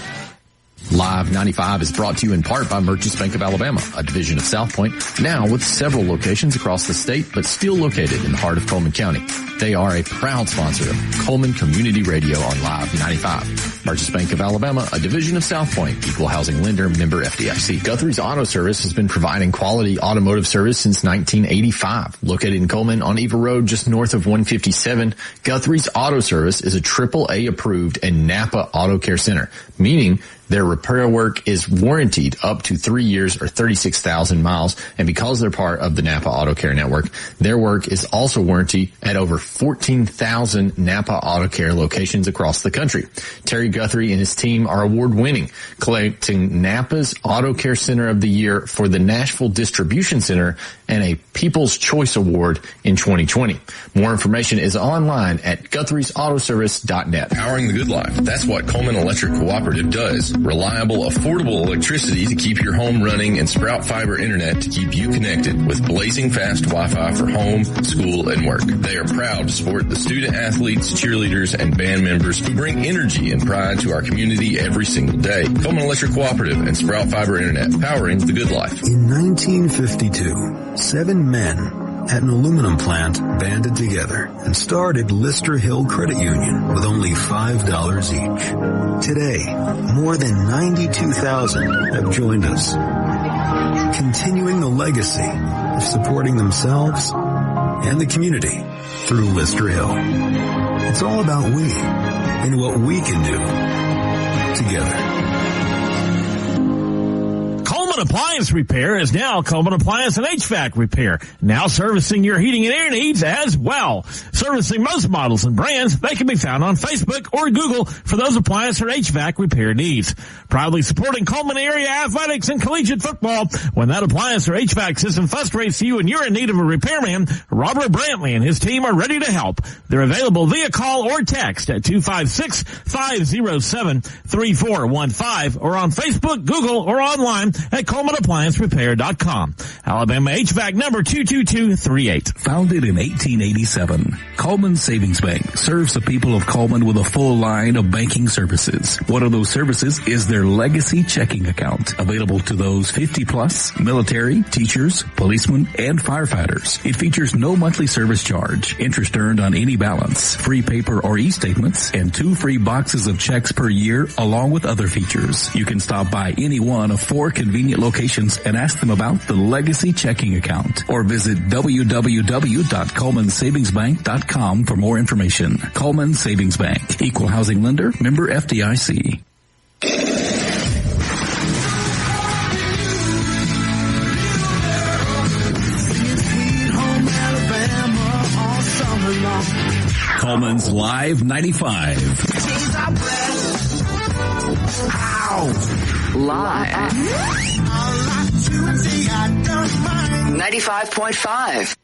Live 95 is brought to you in part by Merchants Bank of Alabama, a division of South Point, now with several locations across the state, but still located in the heart of Cullman County. They are a proud sponsor of Cullman Community Radio on Live 95. Merchants Bank of Alabama, a division of South Point, equal housing lender, member FDIC. Guthrie's Auto Service has been providing quality automotive service since 1985. Located in Cullman on Eva Road, just north of 157, Guthrie's Auto Service is a AAA approved and Napa Auto Care Center, meaning their repair work is warranted up to 3 years or 36,000 miles. And because they're part of the Napa Auto Care Network, their work is also warranted at over 14,000 Napa Auto Care locations across the country. Terry Guthrie and his team are award-winning, collecting Napa's Auto Care Center of the Year for the Nashville Distribution Center and a People's Choice Award in 2020. More information is online at Guthrie'sAutoservice.net. Powering the good life. That's what Cullman Electric Cooperative does. Reliable, affordable electricity to keep your home running and Sprout Fiber Internet to keep you connected with blazing fast Wi-Fi for home, school, and work. They are proud to support the student athletes, cheerleaders, and band members who bring energy and pride to our community every single day. Cullman Electric Cooperative and Sprout Fiber Internet, powering the good life. In 1952, 7 men at an aluminum plant banded together and started Lister Hill Credit Union with only $5 each. Today, more than 92,000 have joined us, continuing the legacy of supporting themselves and the community through Lister Hill. It's all about we and what we can do together. Cullman Appliance Repair is now Cullman Appliance and HVAC Repair, now servicing your heating and air needs as well. Servicing most models and brands, they can be found on Facebook or Google for those appliance or HVAC repair needs. Proudly supporting Cullman area athletics and collegiate football. When that appliance or HVAC system frustrates you and you're in need of a repairman, Robert Brantley and his team are ready to help. They're available via call or text at 256-507-3415 or on Facebook, Google, or online at CullmanApplianceRepair.com. Alabama HVAC number 22238. Founded in 1887, Cullman Savings Bank serves the people of Cullman with a full line of banking services. One of those services is their Legacy Checking Account, available to those 50 plus, military, teachers, policemen, and firefighters. It features no monthly service charge, interest earned on any balance, free paper or e-statements, and 2 free boxes of checks per year, along with other features. You can stop by any one of 4 convenient locations and ask them about the Legacy Checking Account, or visit www.cullmansavingsbank.com for more information. Cullman Savings Bank, equal housing lender, member FDIC. Cullman's Live 95. Live 95.5.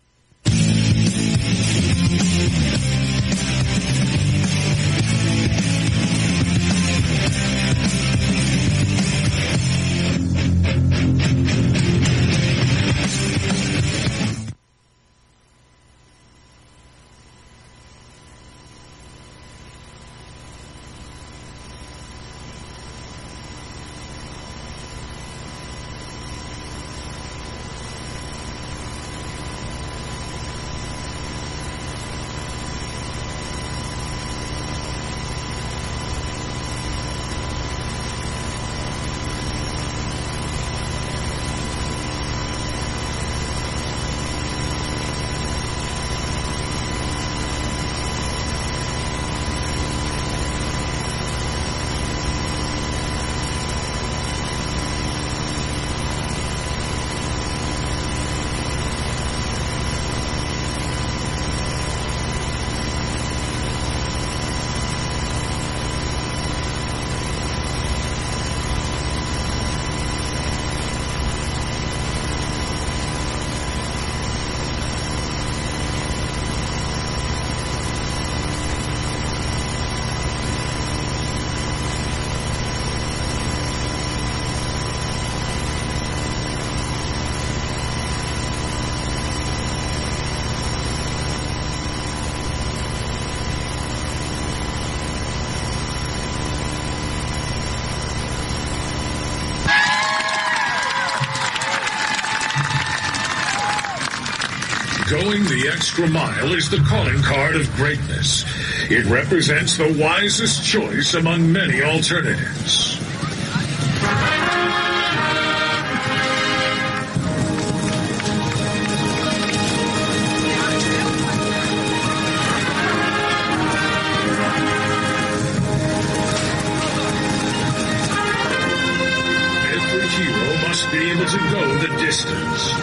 Going the extra mile is the calling card of greatness. It represents the wisest choice among many alternatives. Every hero must be able to go the distance.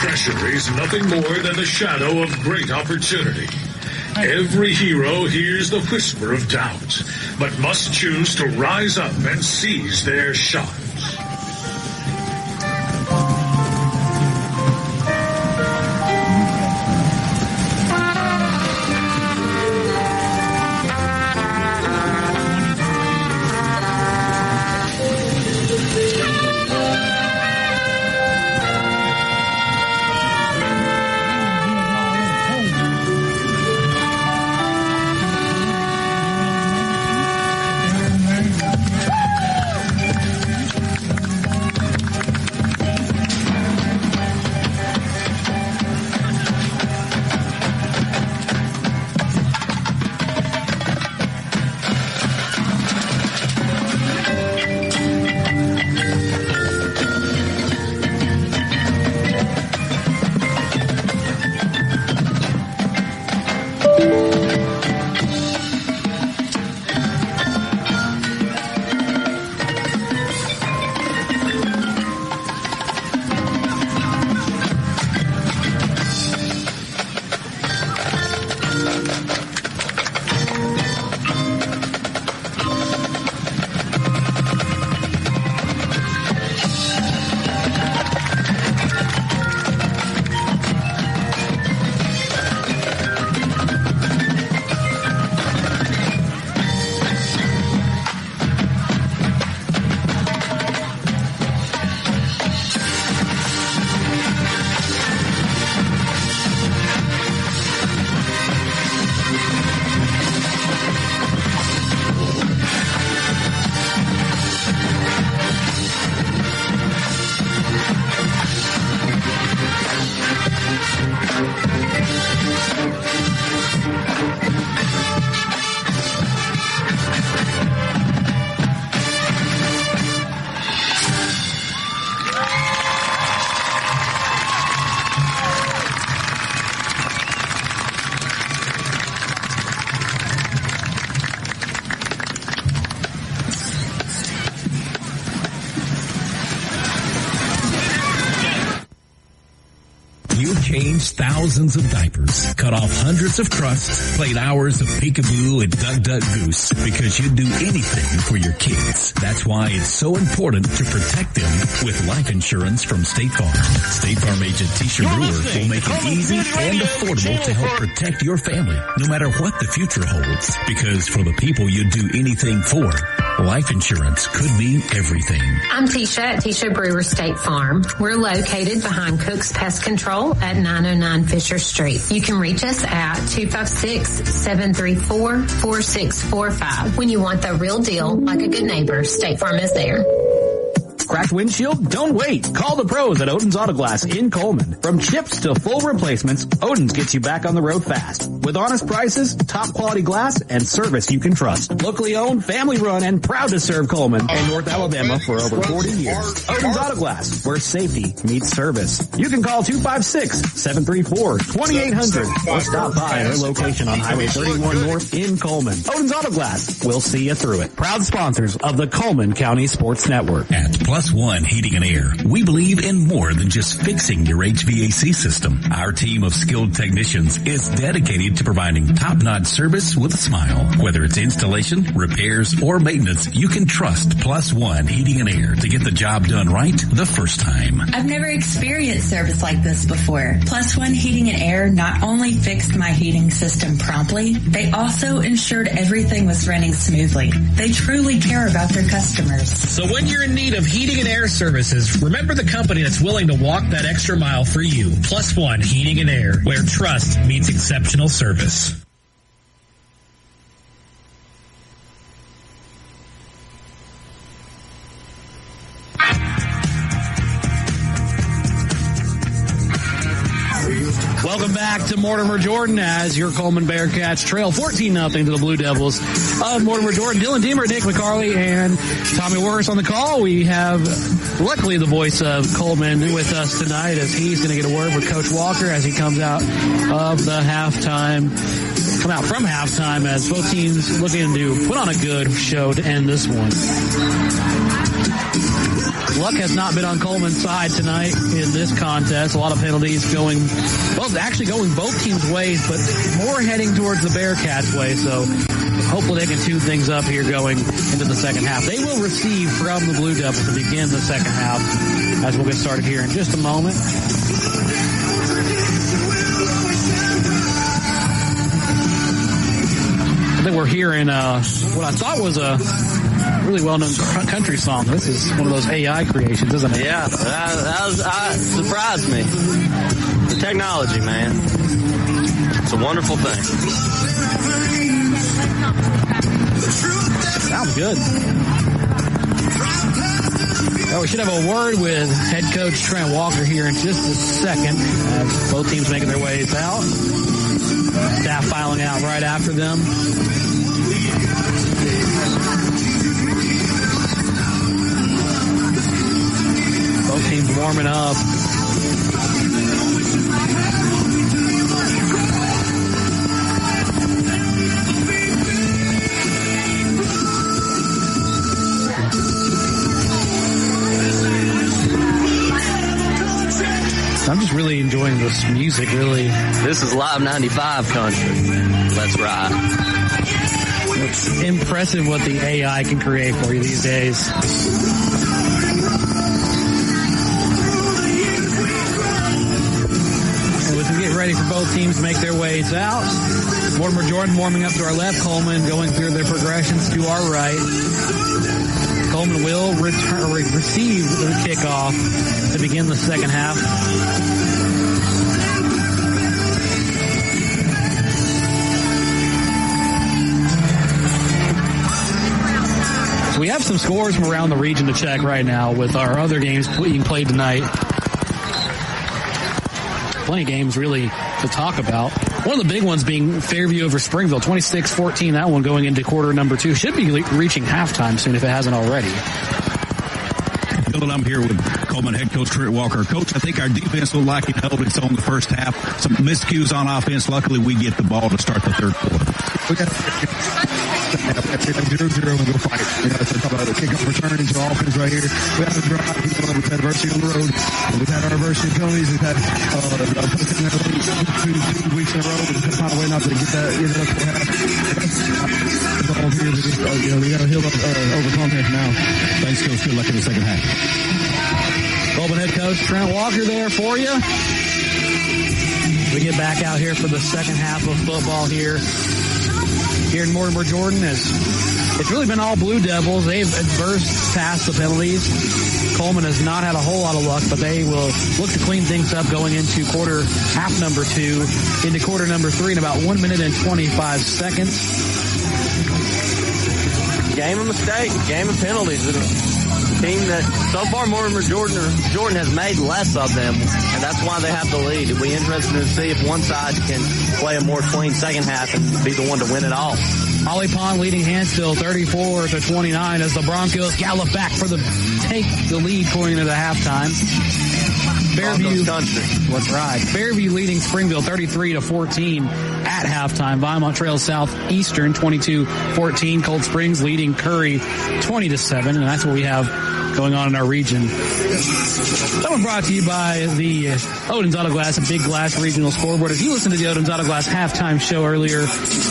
Pressure is nothing more than the shadow of great opportunity. Every hero hears the whisper of doubt, but must choose to rise up and seize their shot. changed thousands of diapers, cut off hundreds of crusts, played hours of peekaboo and duck goose because you'd do anything for your kids. That's why it's so important to protect them with life insurance from State Farm. State Farm agent Tisha Brewer will make it easy and affordable to help protect your family, no matter what the future holds. Because for the people you'd do anything for, life insurance could mean everything. I'm Tisha at Tisha Brewer State Farm. We're located behind Cook's Pest Control at 909 Fisher Street. You can reach us at 256-734-4645. When you want the real deal, like a good neighbor, State Farm is there. Cracked windshield? Don't wait. Call the pros at Odin's Auto Glass in Cullman. From chips to full replacements, Odin's gets you back on the road fast. With honest prices, top quality glass, and service you can trust. Locally owned, family run, and proud to serve Cullman and North Alabama for over 40 years. Odin's Auto Glass, where safety meets service. You can call 256-734-2800 or stop by their location on Highway 31 North in Cullman. Odin's Auto Glass, we'll see you through it. Proud sponsors of the Cullman County Sports Network. At Plus One Heating and Air, we believe in more than just fixing your HVAC system. Our team of skilled technicians is dedicated to providing top-notch service with a smile. Whether it's installation, repairs, or maintenance, you can trust Plus One Heating and Air to get the job done right the first time. I've never experienced service like this before. Plus One Heating and Air not only fixed my heating system promptly, they also ensured everything was running smoothly. They truly care about their customers. So when you're in need of heating and air services, remember the company that's willing to walk that extra mile for you. Plus One Heating and Air, where trust meets exceptional service. Welcome back to Mortimer Jordan as your Cullman Bearcats trail 14-0 to the Blue Devils of Mortimer Jordan. Dylan Deemer, Nick McCarley, and Tommy Worse on the call. We have, luckily, the voice of Cullman with us tonight as he's going to get a word with Coach Walker as he comes out of the come out from halftime as both teams looking to put on a good show to end this one. Luck has not been on Cullman's side tonight in this contest. A lot of penalties going both teams' ways, but more heading towards the Bearcats' way. So hopefully they can tune things up here going into the second half. They will receive from the Blue Devils to begin the second half as we'll get started here in just a moment. I think we're hearing what I thought was a really well-known country song. This is one of those AI creations, isn't it? Yeah, that surprised me. The technology, man. It's a wonderful thing. Sounds good. Well, we should have a word with head coach Trent Walker here in just a second as both teams making their ways out. Staff filing out right after them. Both teams warming up. I'm just really enjoying this music, really. This is Live 95 country. Let's ride. It's impressive what the AI can create for you these days. And as we get ready for both teams to make their ways out, Mortimer Jordan warming up to our left, Cullman going through their progressions to our right. Cullman will receive the kickoff to begin the second half. So we have some scores from around the region to check right now with our other games being played tonight. Plenty of games really to talk about. One of the big ones being Fairview over Springville, 26-14. That one going into quarter number 2. Should be reaching halftime soon if it hasn't already. Bill, I'm here with Cullman head coach Trent Walker. Coach, I think our defense looked like it held its own the first half. Some miscues on offense. Luckily, we get the ball to start the third quarter. 0-0, we'll go fight. So talk about the kickoff return into offense right here. We have a drive. We've had adversity on the road. We've had our adversity penalties. We've had two weeks in a row. We've got to find a way not to get that up to half. We got to heal up, overcome it now. Thanks, Coach. Good luck in the second half. Coleman head coach Trent Walker there for you. We get back out here for the second half of football here in Mortimer, Jordan. It's really been all Blue Devils. They've adversed past the penalties. Cullman has not had a whole lot of luck, but they will look to clean things up going into half number 2, into quarter number 3 in about 1 minute and 25 seconds. Game of mistakes, game of penalties. Team that so far Mortimer Jordan has made less of them, and that's why they have the lead. It'll be interesting to see if one side can play a more clean second half and be the one to win it all. Holly Pond leading Hansville 34-29 as the Broncos gallop back take the lead going into the halftime. Fairview country. That's right. Fairview leading Springville 33-14 at halftime. Vineland Trail Southeastern 22-14. Cold Springs leading Curry 20-7, and that's what we have going on in our region. That one brought to you by the Odin's Auto Glass, a Big Glass regional scoreboard. If you listened to the Odin's Auto Glass halftime show earlier,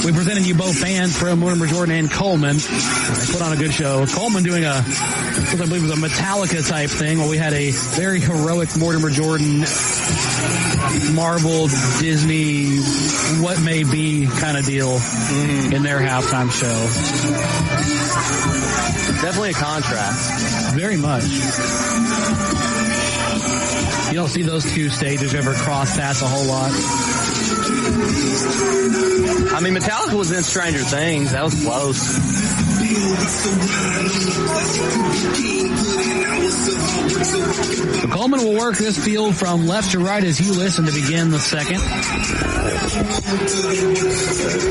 we presented you both bands from Mortimer, Jordan, and Cullman. They put on a good show. Cullman doing what I believe was a Metallica type thing, while we had a very heroic Mortimer, Jordan, Marvel, Disney, what may be kind of deal in their halftime show. Definitely a contrast. Very much. You don't see those two stages ever cross paths a whole lot. I mean, Metallica was in Stranger Things. That was close. So Cullman will work this field from left to right as you listen to begin the second.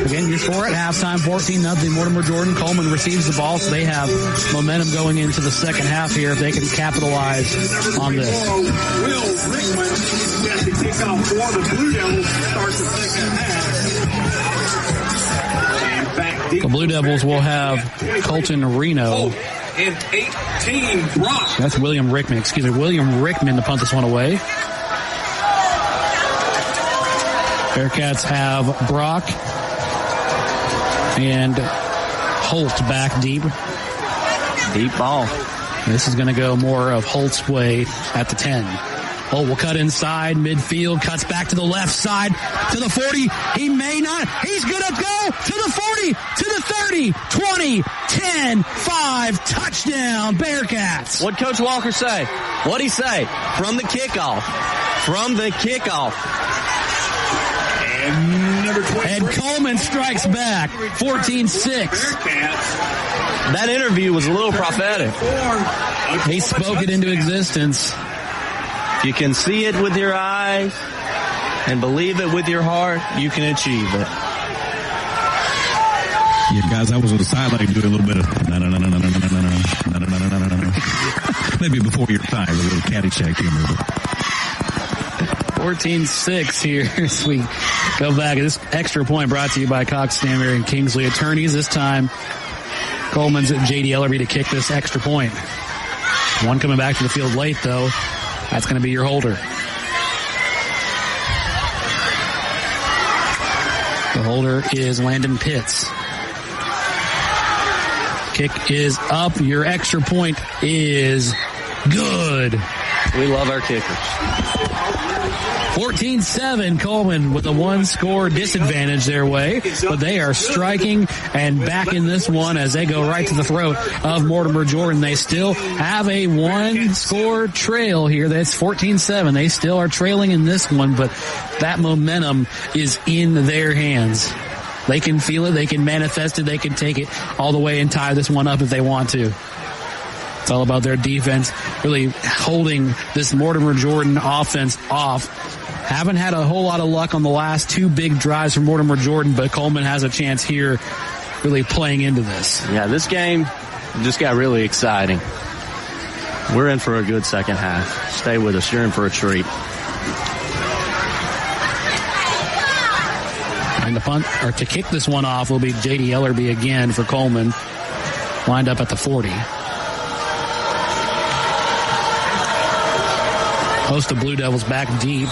Again, your score at halftime, 14-0 Mortimer Jordan. Cullman receives the ball, so they have momentum going into the second half here if they can capitalize on this. Will Rickman gets the kickoff for the Blue Devils to start the second half. The Blue Devils will have Colton Reno. And 18 Brock. That's William Rickman. William Rickman to punt this one away. Bearcats have Brock and Holt back deep. Deep ball. This is going to go more of Holt's way at the 10. Holt will cut inside, midfield, cuts back to the left side, to the 40. He may not. He's going to go to the 40, to the 30, 20, 10, 5, touchdown, Bearcats. What'd Coach Walker say? What'd he say? From the kickoff. From the kickoff. And Cullman strikes back, 14-6. That interview was a little prophetic. He spoke it into existence. You can see it with your eyes and believe it with your heart, you can achieve it. Yeah, guys, I was on the sideline doing a little bit of maybe before your time, a little Caddyshack humor. 14-6 here as we go back. This extra point brought to you by Cox, Stanberry, and Kingsley Attorneys. This time, Coleman's at J.D. Ellerby to kick this extra point. One coming back to the field late, though. That's going to be your holder. The holder is Landon Pitts. Kick is up. Your extra point is good. We love our kickers. 14-7, Cullman with a one-score disadvantage their way, but they are striking and back in this one as they go right to the throat of Mortimer Jordan. They still have a one-score trail here. That's 14-7. They still are trailing in this one, but that momentum is in their hands. They can feel it, they can manifest it, they can take it all the way and tie this one up if they want to. It's all about their defense, really holding this Mortimer Jordan offense off. Haven't had a whole lot of luck on the last two big drives from Mortimer Jordan, but Cullman has a chance here really playing into this. Yeah, this game just got really exciting. We're in for a good second half. Stay with us. You're in for a treat. And to kick this one off will be J.D. Ellerby again for Cullman. Lined up at the 40. Host of Blue Devils back deep.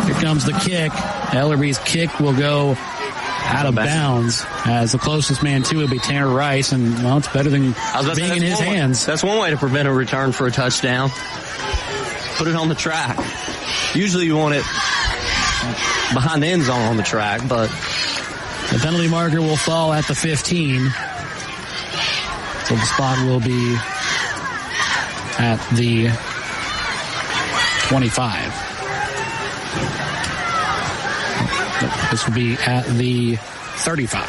Here comes the kick. Ellerby's kick will go out of bounds, as the closest man to it would be Tanner Rice, and well, it's better than being in his hands. That's one way to prevent a return for a touchdown. Put it on the track. Usually you want it behind the end zone on the track, but the penalty marker will fall at the 15. So the spot will be at the 25. This will be at the 35.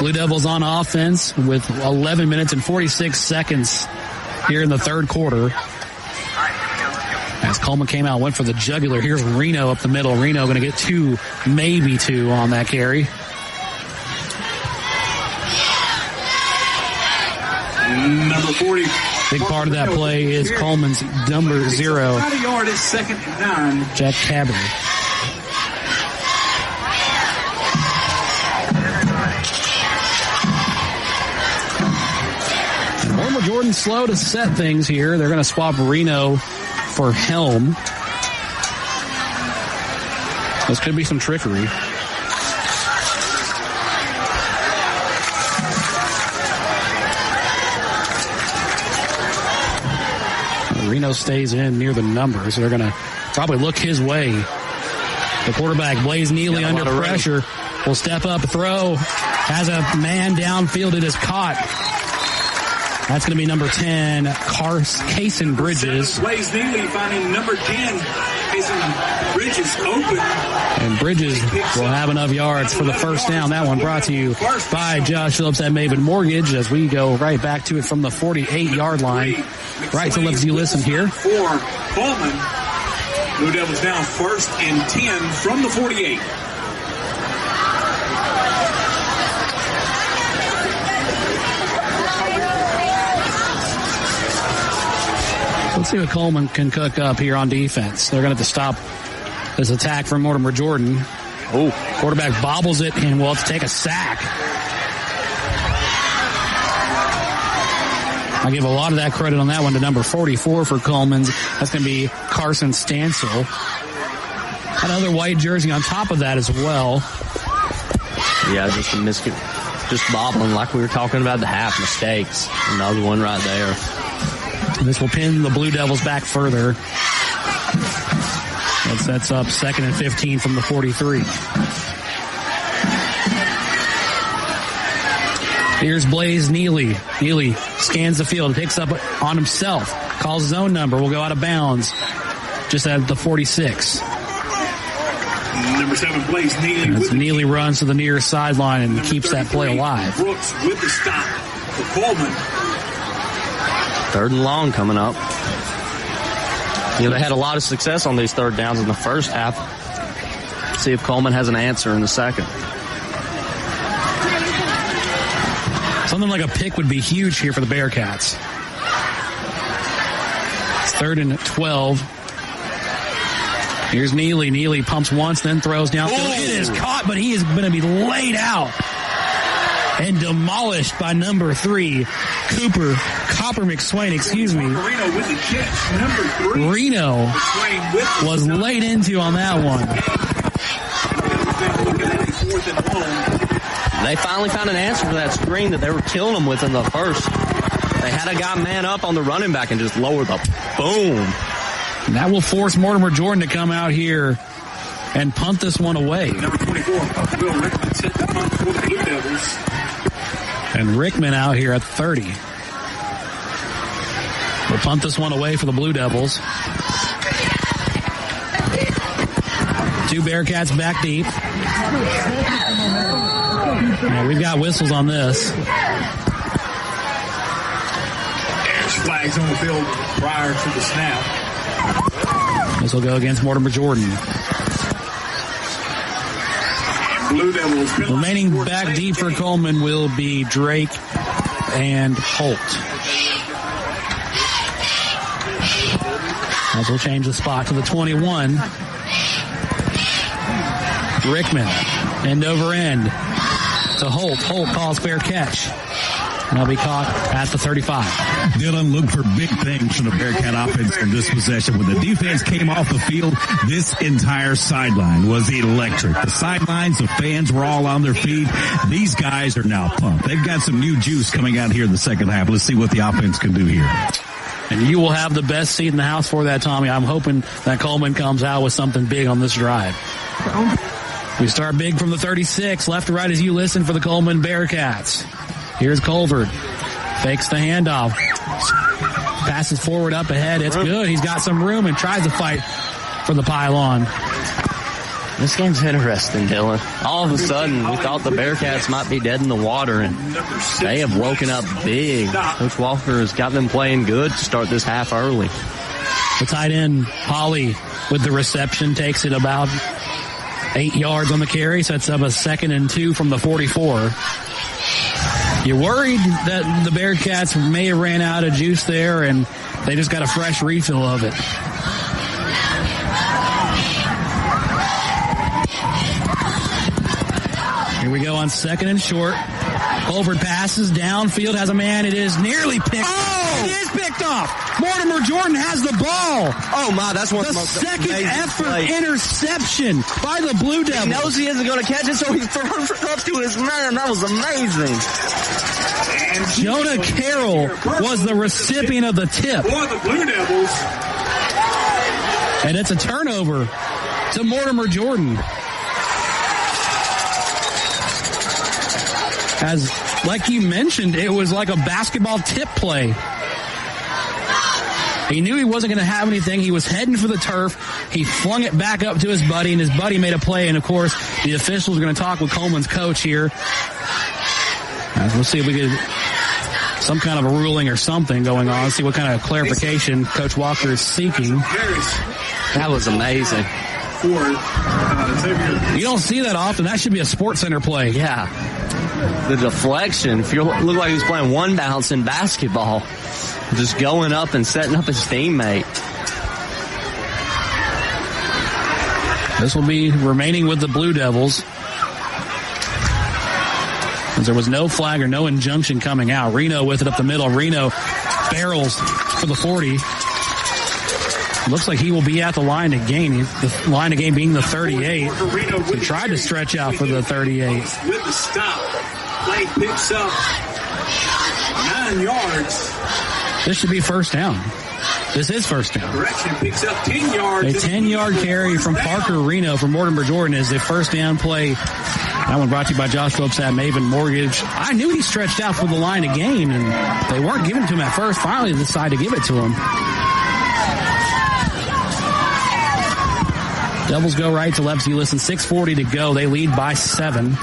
Blue Devils on offense with 11 minutes and 46 seconds here in the third quarter. As Cullman came out, went for the jugular. Here's Reno up the middle. Reno going to get 2, maybe 2 on that carry. Number 40. Big part of that play is Cullman's number 0. About a yard is 2nd and 9. Jack Cabry. Mortimer Jordan slow to set things here. They're going to swap Reno for Helm. This could be some trickery. Reno stays in near the numbers. They're going to probably look his way. The quarterback, Blaze Neely, under pressure, will step up, throw, has a man downfield. It is caught. That's going to be number 10, Cason Bridges. Blaze Neely finding number 10, Cason Bridges open. And Bridges will have enough yards for the first down. That one brought to you by Josh Phillips at Maven Mortgage, as we go right back to it from the 48-yard line. Right to left as you listen here. For Cullman, Blue Devils now 1st and 10 from the 48. Let's see what Cullman can cook up here on defense. They're going to have to stop this attack from Mortimer Jordan. Oh, quarterback bobbles it and will have to take a sack. I give a lot of that credit on that one to number 44 for Cullman's. That's going to be Carson Stansel. Another white jersey on top of that as well. Yeah, just a just bobbling like we were talking about the half mistakes. Another one right there. This will pin the Blue Devils back further. That sets up 2nd and 15 from the 43. Here's Blaze Neely. Neely scans the field, picks up on himself, calls his own number, will go out of bounds just at the 46. Number 7, Blaze Neely. Neely runs to the near sideline and keeps that play alive. Brooks with the stop for Cullman. 3rd and long coming up. You know, they had a lot of success on these 3rd downs in the first half. See if Cullman has an answer in the second. Something like a pick would be huge here for the Bearcats. It's 3rd and 12. Here's Neely. Neely pumps once, then throws downfield. It is caught, but he is going to be laid out and demolished by number 3, Copper McSwain, excuse me. Reno with the catch. Number 3. Reno was laid into on that one. They finally found an answer for that screen that they were killing them with in the first. They had a guy man up on the running back and just lower the boom. And that will force Mortimer Jordan to come out here and punt this one away. Number 24, Will Rickman set the punt for the Blue Devils. And Rickman out here at 30. We'll punt this one away for the Blue Devils. 2 Bearcats back deep. Yeah, we've got whistles on this. There's flags on the field prior to the snap. This will go against Mortimer Jordan. Blue Devils. Remaining back deep for Cullman will be Drake and Holt. As we'll change the spot to the 21. Rickman, end over end to Holt. Holt calls fair catch. And he'll be caught at the 35. Dylan, look for big things from the Bearcat offense in this possession. When the defense came off the field, this entire sideline was electric. The sidelines, the fans were all on their feet. These guys are now pumped. They've got some new juice coming out here in the second half. Let's see what the offense can do here. And you will have the best seat in the house for that, Tommy. I'm hoping that Cullman comes out with something big on this drive. We start big from the 36, left to right as you listen for the Cullman Bearcats. Here's Colvard. Fakes the handoff. Passes forward up ahead. It's good. He's got some room and tries to fight for the pylon. This game's interesting, Dylan. All of a sudden, we thought the Bearcats might be dead in the water, and they have woken up big. Coach Walker has got them playing good to start this half early. The tight end, Holly, with the reception, takes it about 8 yards on the carry, sets up a 2nd and 2 from the 44. You're worried that the Bearcats may have ran out of juice there, and they just got a fresh refill of it. Here we go on 2nd and short. Colvard passes downfield, has a man. It is nearly picked. Oh! It is picked off. Mortimer Jordan has the ball. Oh my, that's one of the most second effort interception by the Blue Devils. He knows he isn't going to catch it, so he throws it up to his man. That was amazing. And Jonah Carroll was the recipient of the tip. For the Blue Devils. And it's a turnover to Mortimer Jordan. As, like you mentioned, it was like a basketball tip play. He knew he wasn't going to have anything. He was heading for the turf. He flung it back up to his buddy, and his buddy made a play. And, of course, the officials are going to talk with Cullman's coach here. We'll see if we get some kind of a ruling or something going on. See what kind of clarification Coach Walker is seeking. That was amazing. You don't see that often. That should be a Sports Center play. Yeah. The deflection. Looked like he was playing one bounce in basketball. Just going up and setting up his teammate. This will be remaining with the Blue Devils. There was no flag or no injunction coming out. Reno with it up the middle. Reno barrels for the 40. Looks like he will be at the line to gain. The line to gain being the 38. He tried to stretch out for the 38. With the stop, play picks up 9 yards. This should be first down. This is first down. Correction, picks up 10 yards. A 10-yard carry from Parker Reno for Mortimer Jordan is the first down play. That one brought to you by Josh Phillips at Maven Mortgage. I knew he stretched out for the line to gain, and they weren't giving it to him at first. Finally, they decided to give it to him. Devils go right to left. So you listen, 6:40 to go. They lead by 7.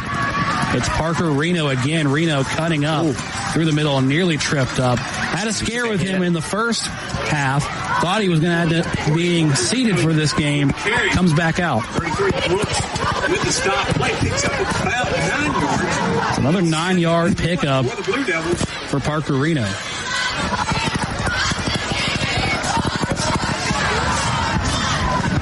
It's Parker Reno again. Reno cutting up through the middle and nearly tripped up. Had a scare with him in the first half. Thought he was going to end up being seated for this game. Comes back out. With the stop, play picks up about 9 yards. It's another 9-yard pickup for Parker Reno.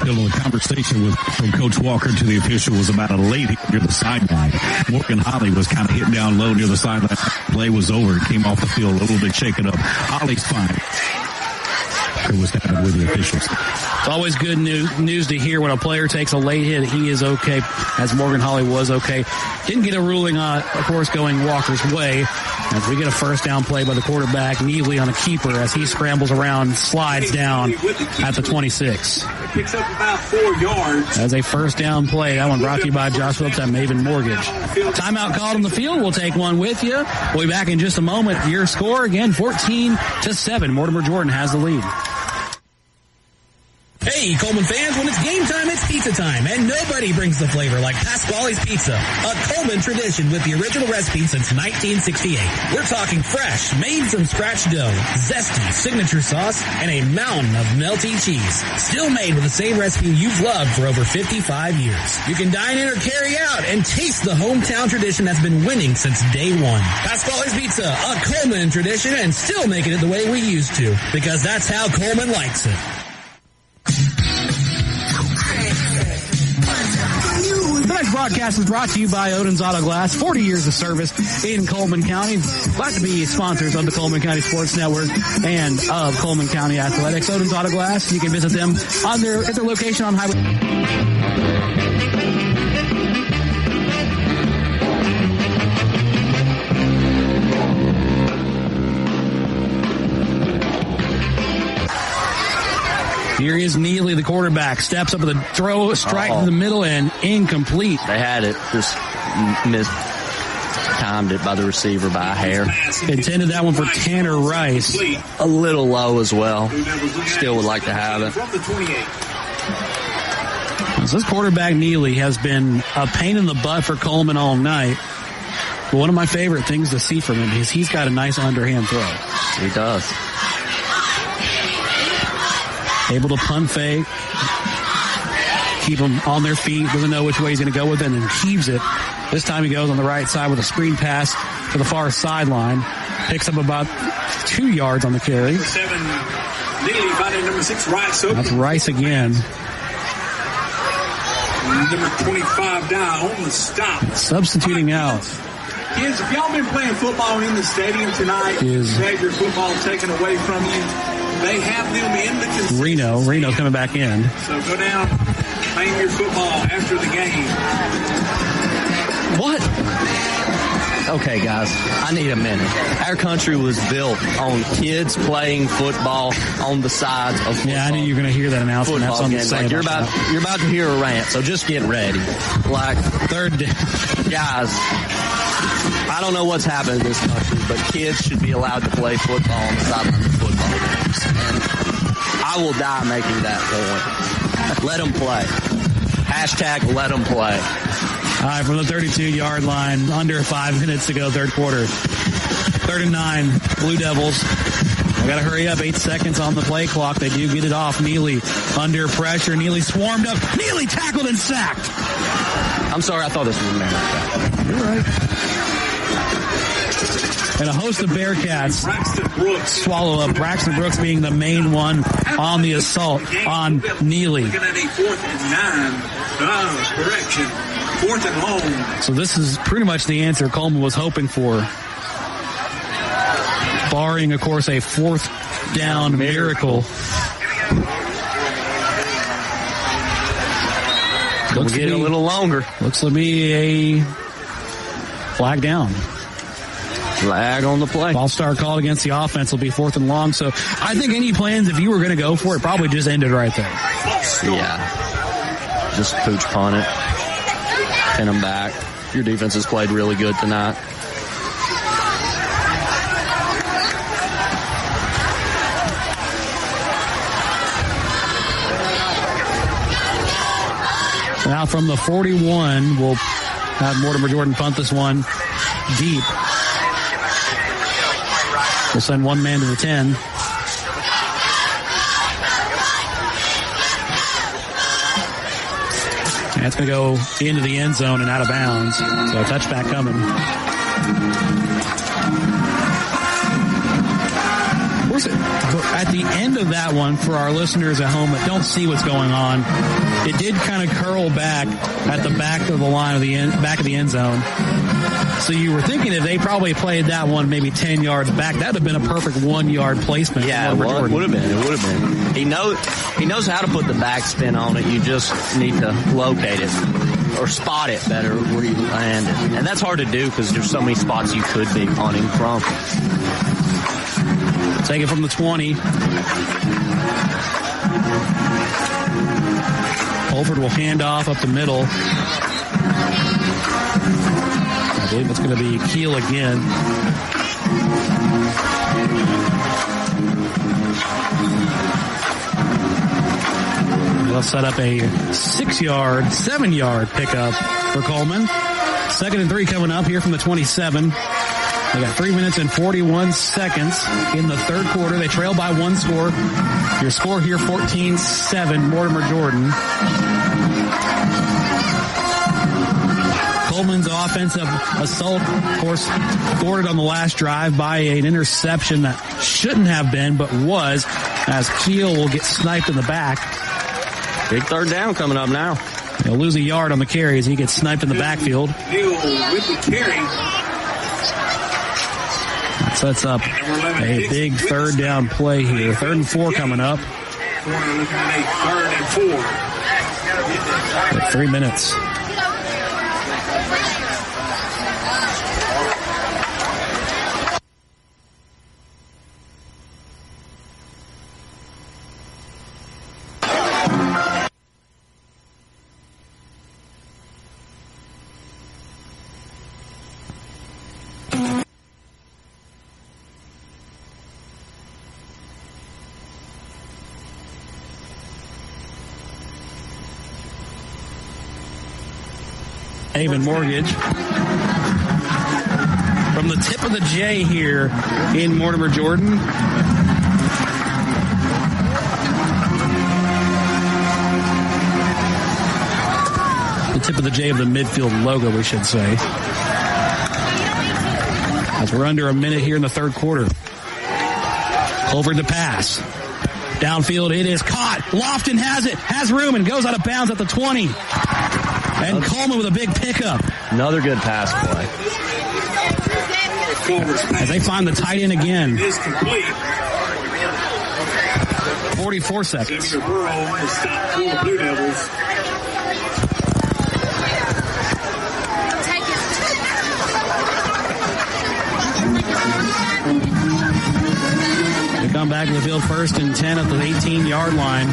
The conversation from Coach Walker to the official was about a lady near the sideline. Morgan Holly was kind of hitting down low near the sideline. Play was over. It came off the field a little bit shaken up. Holly's fine. It was happening with the officials. It's always good news to hear when a player takes a late hit. He is okay, as Morgan Holly was okay. Didn't get a ruling on, of course, going Walker's way. As we get a first down play by the quarterback, Neely on a keeper as he scrambles around, slides down at the 26. Picks up about 4 yards. As a first down play, that one brought to you by Josh Phillips at Maven Mortgage. Timeout called on the field. We'll take one with you. We'll be back in just a moment. Your score again, 14-7. Mortimer Jordan has the lead. Hey, Cullman fans, when it's game time, it's the pizza time, and nobody brings the flavor like Pasquale's Pizza, a Cullman tradition with the original recipe since 1968. We're talking fresh, made from scratch dough, zesty signature sauce, and a mountain of melty cheese. Still made with the same recipe you've loved for over 55 years. You can dine in or carry out and taste the hometown tradition that's been winning since day one. Pasquale's Pizza, a Cullman tradition, and still making it the way we used to, because that's how Cullman likes it. Tonight's broadcast is brought to you by Odin's Auto Glass, 40 years of service in Cullman County. Glad to be sponsors of the Cullman County Sports Network and of Cullman County Athletics. Odin's Auto Glass, you can visit them at their location on Highway. Here is Neely, the quarterback, steps up with a throw, strike in the middle, and incomplete. They had it, just timed it by the receiver by a hair. Intended that one for Tanner Rice. A little low as well. Still would like to have it. So this quarterback, Neely, has been a pain in the butt for Cullman all night. But one of my favorite things to see from him is he's got a nice underhand throw. He does. Able to punt fake, keep them on their feet, doesn't know which way he's going to go with it, and then heaves it. This time he goes on the right side with a screen pass to the far sideline. Picks up about 2 yards on the carry. Neely finding number 6, Rice open. That's Rice again. Number 25 down on the stop. Substituting out. Kids, if y'all been playing football in the stadium tonight, had your football taken away from you, they have them in the concession. Reno's coming back in. So go down, claim your football after the game. What? Okay, guys, I need a minute. Our country was built on kids playing football on the sides of football. Yeah, I knew you were going to hear that announcement. That's on the side. You're about to hear a rant, so just get ready. Like, third down. Guys, I don't know what's happened in this country, but kids should be allowed to play football on the sidelines of football games. And I will die making that point. Let them play. Hashtag let them play. All right, from the 32-yard line, under 5 minutes to go, third quarter. 3rd and 9, Blue Devils. We got to hurry up. 8 seconds on the play clock. They do get it off. Neely under pressure. Neely swarmed up. Neely tackled and sacked. I'm sorry, I thought this was a man. You're right. And a host of Bearcats swallow up. Braxton Brooks being the main one on the assault on Neely. Looking at a 4th and 9. Correction. 4th and long. So this is pretty much the answer Cullman was hoping for. Barring, of course, a 4th down miracle. We'll get it a little longer. Looks to be a flag down. Flag on the play. Ball start called against the offense will be 4th and long. So I think any plans, if you were going to go for it, probably just ended right there. Yeah. Just pooch punt it. Pin them back. Your defense has played really good tonight. Now from the 41, we'll have Mortimer Jordan punt this one deep. We'll send one man to the 10. And it's going to go into the end zone and out of bounds. So a touchback coming. Of course, at the end of that one, for our listeners at home that don't see what's going on, it did kind of curl back at the back of the line of the back of the end zone. So you were thinking if they probably played that one maybe 10 yards back, that would have been a perfect 1 yard placement. Yeah, it would have been. It would have been. He knows how to put the backspin on it. You just need to locate it or spot it better where you land it. And that's hard to do because there's so many spots you could be punting from. Take it from the 20. Holford will hand off up the middle. I believe it's going to be Keel again. They'll set up a 7-yard pickup for Cullman. 2nd and 3 coming up here from the 27. They got 3 minutes and 41 seconds in the third quarter. They trail by 1 score. Your score here, 14-7, Mortimer Jordan. Cullman's offensive assault, of course, thwarted on the last drive by an interception that shouldn't have been, but was, as Keel will get sniped in the back. Big third down coming up now. He'll lose a yard on the carry as he gets sniped in the backfield. Keel with the carry. Sets up a big third down play here. 3rd and 4 coming up. Corner looking at a 3rd and 4. With 3 minutes. Haven Mortgage. From the tip of the J here in Mortimer, Jordan. The tip of the J of the midfield logo, we should say. As we're under a minute here in the third quarter. Over the pass. Downfield, it is caught. Lofton has it, has room, and goes out of bounds at the 20. And Cullman with a big pickup. Another good pass play. As they find the tight end again. It is complete. 44 seconds. Senator Burrow will stop for the Blue Devils. They come back to the field 1st and 10 at the 18-yard line.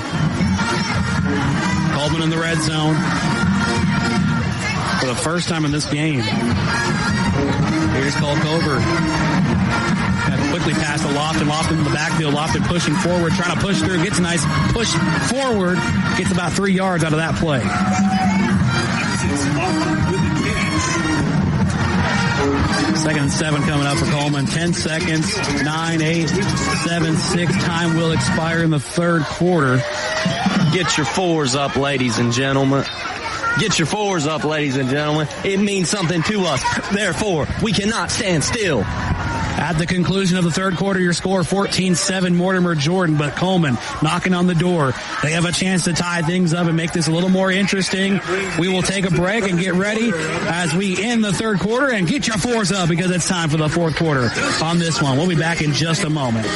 Cullman in the red zone. For the first time in this game. Here's Cole Cover. Got quickly past the Lofton. Lofton in the backfield. Lofton pushing forward, trying to push through. Gets a nice push forward. Gets about 3 yards out of that play. 2nd and 7 coming up for Cullman. 10 seconds. 9, 8, 7, 6. Time will expire in the third quarter. Get your 4s up, ladies and gentlemen. Get your 4s up, ladies and gentlemen. It means something to us. Therefore, we cannot stand still. At the conclusion of the third quarter, your score 14-7 Mortimer Jordan, but Cullman knocking on the door. They have a chance to tie things up and make this a little more interesting. We will take a break and get ready as we end the third quarter, and get your 4s up because it's time for the fourth quarter on this one. We'll be back in just a moment.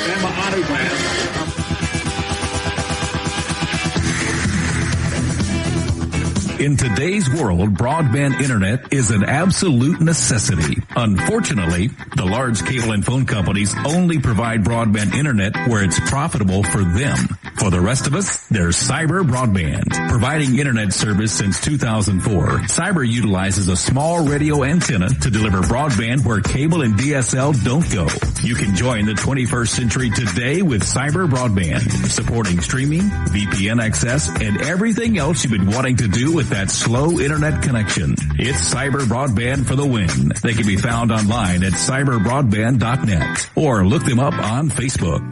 In today's world, broadband internet is an absolute necessity. Unfortunately, the large cable and phone companies only provide broadband internet where it's profitable for them. For the rest of us, there's Cyber Broadband. Providing internet service since 2004, Cyber utilizes a small radio antenna to deliver broadband where cable and DSL don't go. You can join the 21st century today with Cyber Broadband, supporting streaming, VPN access, and everything else you've been wanting to do with that slow internet connection. It's Cyber Broadband for the win. They can be found online at cyberbroadband.net or look them up on Facebook.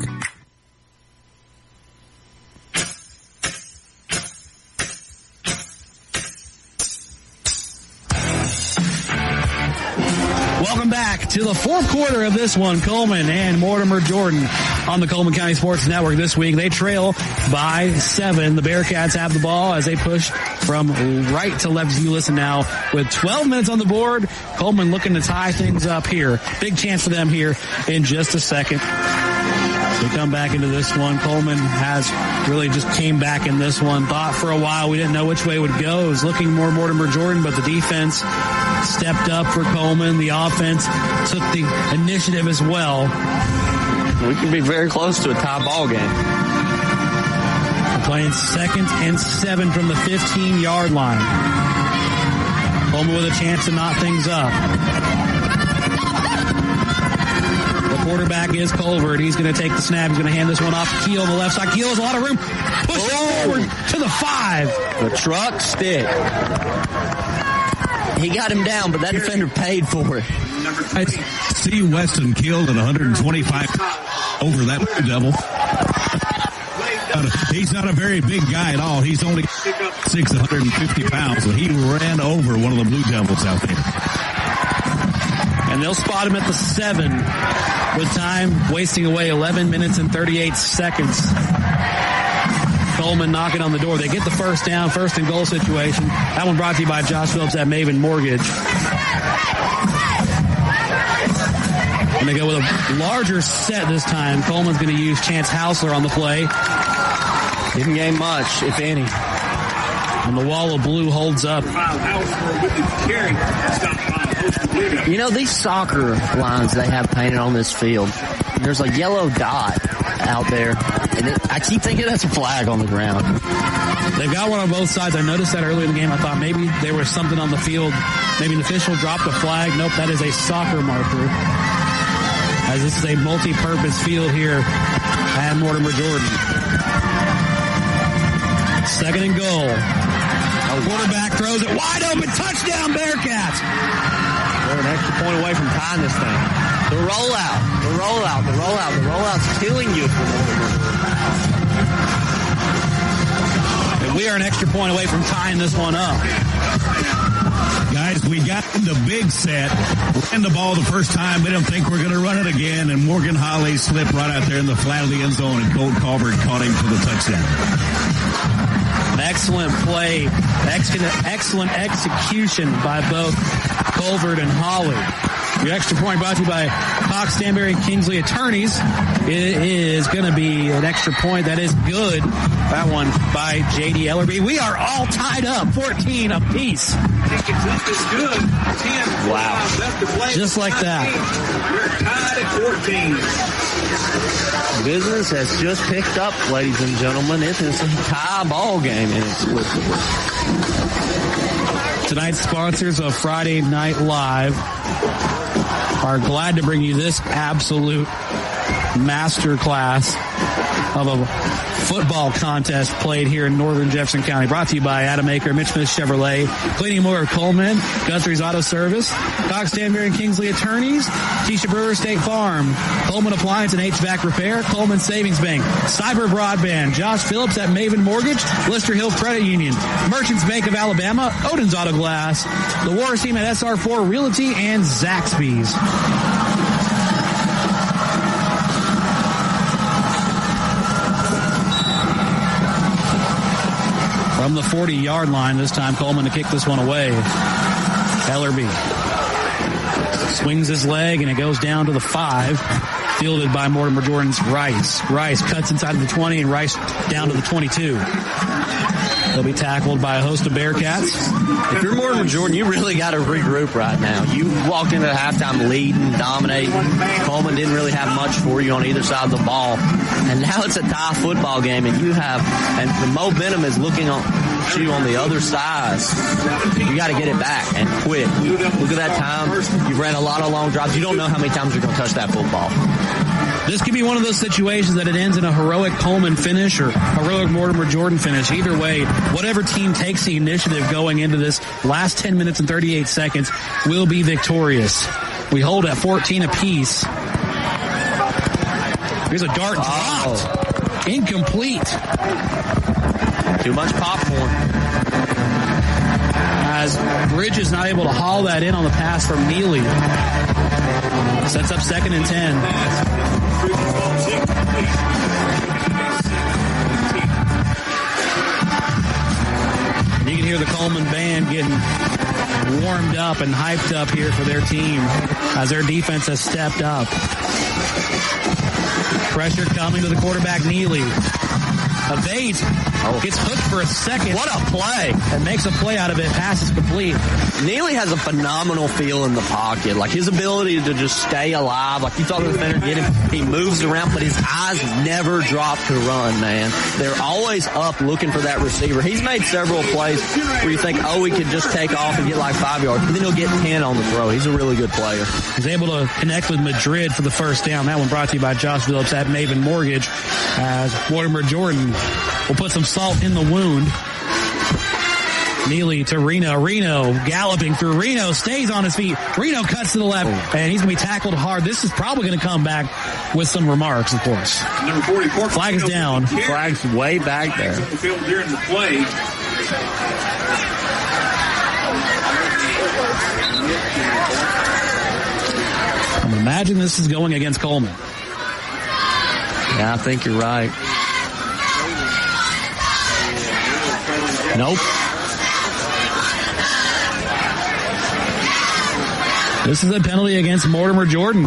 Welcome back to the fourth quarter of this one. Cullman and Mortimer Jordan on the Cullman County Sports Network this week. They trail by 7. The Bearcats have the ball as they push from right to left as you listen now with 12 minutes on the board. Cullman looking to tie things up here. Big chance for them here in just a second. We come back into this one. Cullman has really just came back in this one. Thought for a while we didn't know which way it would go. It was looking more Mortimer Jordan, but the defense stepped up for Cullman. The offense took the initiative as well. We could be very close to a tie ball game. We're playing 2nd and 7 from the 15-yard line. Cullman with a chance to knot things up. Quarterback is Colbert. He's going to take the snap. He's going to hand this one off to Keel on the left side. Keel has a lot of room. Push it forward to the 5. The truck stick. He got him down, but that defender paid for it. See Weston killed at 125 over that Blue Devil. He's not a very big guy at all. He's only 650 pounds, so he ran over one of the Blue Devils out there. And they'll spot him at the 7 with time wasting away 11 minutes and 38 seconds. Cullman knocking on the door. They get the first down, first and goal situation. That one brought to you by Josh Phillips at Maven Mortgage. And they go with a larger set this time. Coleman's going to use Chance Hausler on the play. Didn't gain much, if any. And the wall of blue holds up. You know, these soccer lines they have painted on this field, there's a yellow dot out there, and I keep thinking that's a flag on the ground. They've got one on both sides. I noticed that earlier in the game. I thought maybe there was something on the field. Maybe an official dropped a flag. Nope, that is a soccer marker. As this is a multi-purpose field here at Mortimer Jordan. Second and goal. A quarterback throws it wide open. Touchdown, Bearcats. They're an extra point away from tying this thing. The rollout's killing you for Mortimer. And we are an extra point away from tying this one up. Guys, we got the big set. Ran the ball the first time. We don't think we're going to run it again. And Morgan Holly slipped right out there in the flat of the end zone, and Colt Colbert caught him for the touchdown. An excellent play. Excellent execution by both Colbert and Holly. Your extra point brought to you by Cox, Stanberry, and Kingsley Attorneys. It is going to be an extra point. That is good. That one by J.D. Ellerby. We are all tied up, 14 apiece. Good. 10. Wow. Just like that. We're tied at 14. Business has just picked up, ladies and gentlemen. It is a tie ball game inexplicably. Tonight's sponsors of Friday Night Live are glad to bring you this absolute masterclass of a football contest played here in northern Jefferson County. Brought to you by Adam Aker, Mitch Smith Chevrolet, Cleaning Moore of Cullman, Guthrie's Auto Service, Cox, Stanberry, and Kingsley Attorneys, Tisha Brewer State Farm, Cullman Appliance and HVAC Repair, Cullman Savings Bank, Cyber Broadband, Josh Phillips at Maven Mortgage, Lister Hill Credit Union, Merchants Bank of Alabama, Odin's Auto Glass, the Wars Team at SR4 Realty, and Zaxby's. From the 40-yard line this time, Cullman to kick this one away. Ellerby swings his leg, and it goes down to the 5. Fielded by Mortimer Jordan's Rice. Rice cuts inside of the 20, and Rice down to the 22. He'll be tackled by a host of Bearcats. If you're Mortimer Jordan, you really got to regroup right now. You walked into the halftime leading, dominating. Cullman didn't really have much for you on either side of the ball. And now it's a tie football game, and the momentum is looking on you on the other side. You got to get it back and quick. Look at that time. You've ran a lot of long drives. You don't know how many times you're going to touch that football. This could be one of those situations that it ends in a heroic Cullman finish or heroic Mortimer Jordan finish. Either way, whatever team takes the initiative going into this last 10 minutes and 38 seconds will be victorious. We hold at 14 apiece. Here's a dart dropped. Incomplete. Too much popcorn. As Bridge is not able to haul that in on the pass from Neely. Sets up 2nd and 10. You can hear the Cullman band getting warmed up and hyped up here for their team as their defense has stepped up. Pressure coming to the quarterback, Neely. Evades. Gets hooked for a second. What a play. And makes a play out of it. Pass is complete. Neely has a phenomenal feel in the pocket. Like his ability to just stay alive. Like you thought the defender get him. He moves around, but his eyes never drop to run, man. They're always up looking for that receiver. He's made several plays where you think, oh, he could just take off and get like 5 yards. And then he'll get 10 on the throw. He's a really good player. He's able to connect with Madrid for the first down. That one brought to you by Josh Phillips at Maven Mortgage, as Mortimer Jordan will put some salt in the wound. Neely to Reno. Reno galloping through. Reno stays on his feet. Reno cuts to the left, and he's going to be tackled hard. This is probably going to come back with some remarks, of course. Number 44. Flag is down. Flag's way back there. During the play. I'm imagining this is going against Cullman. Yeah, I think you're right. Nope. This is a penalty against Mortimer Jordan.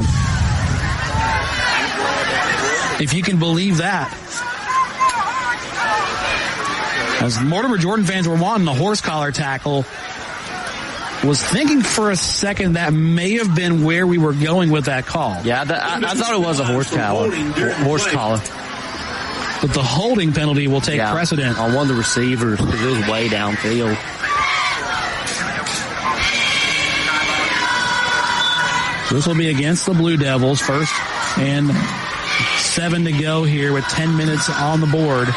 If you can believe that. As Mortimer Jordan fans were wanting the horse collar tackle, was thinking for a second that may have been where we were going with that call. Yeah, I thought it was a horse collar. But the holding penalty will take precedent on one of the receivers because it was way downfield. This will be against the Blue Devils. First and 7 to go here with 10 minutes on the board.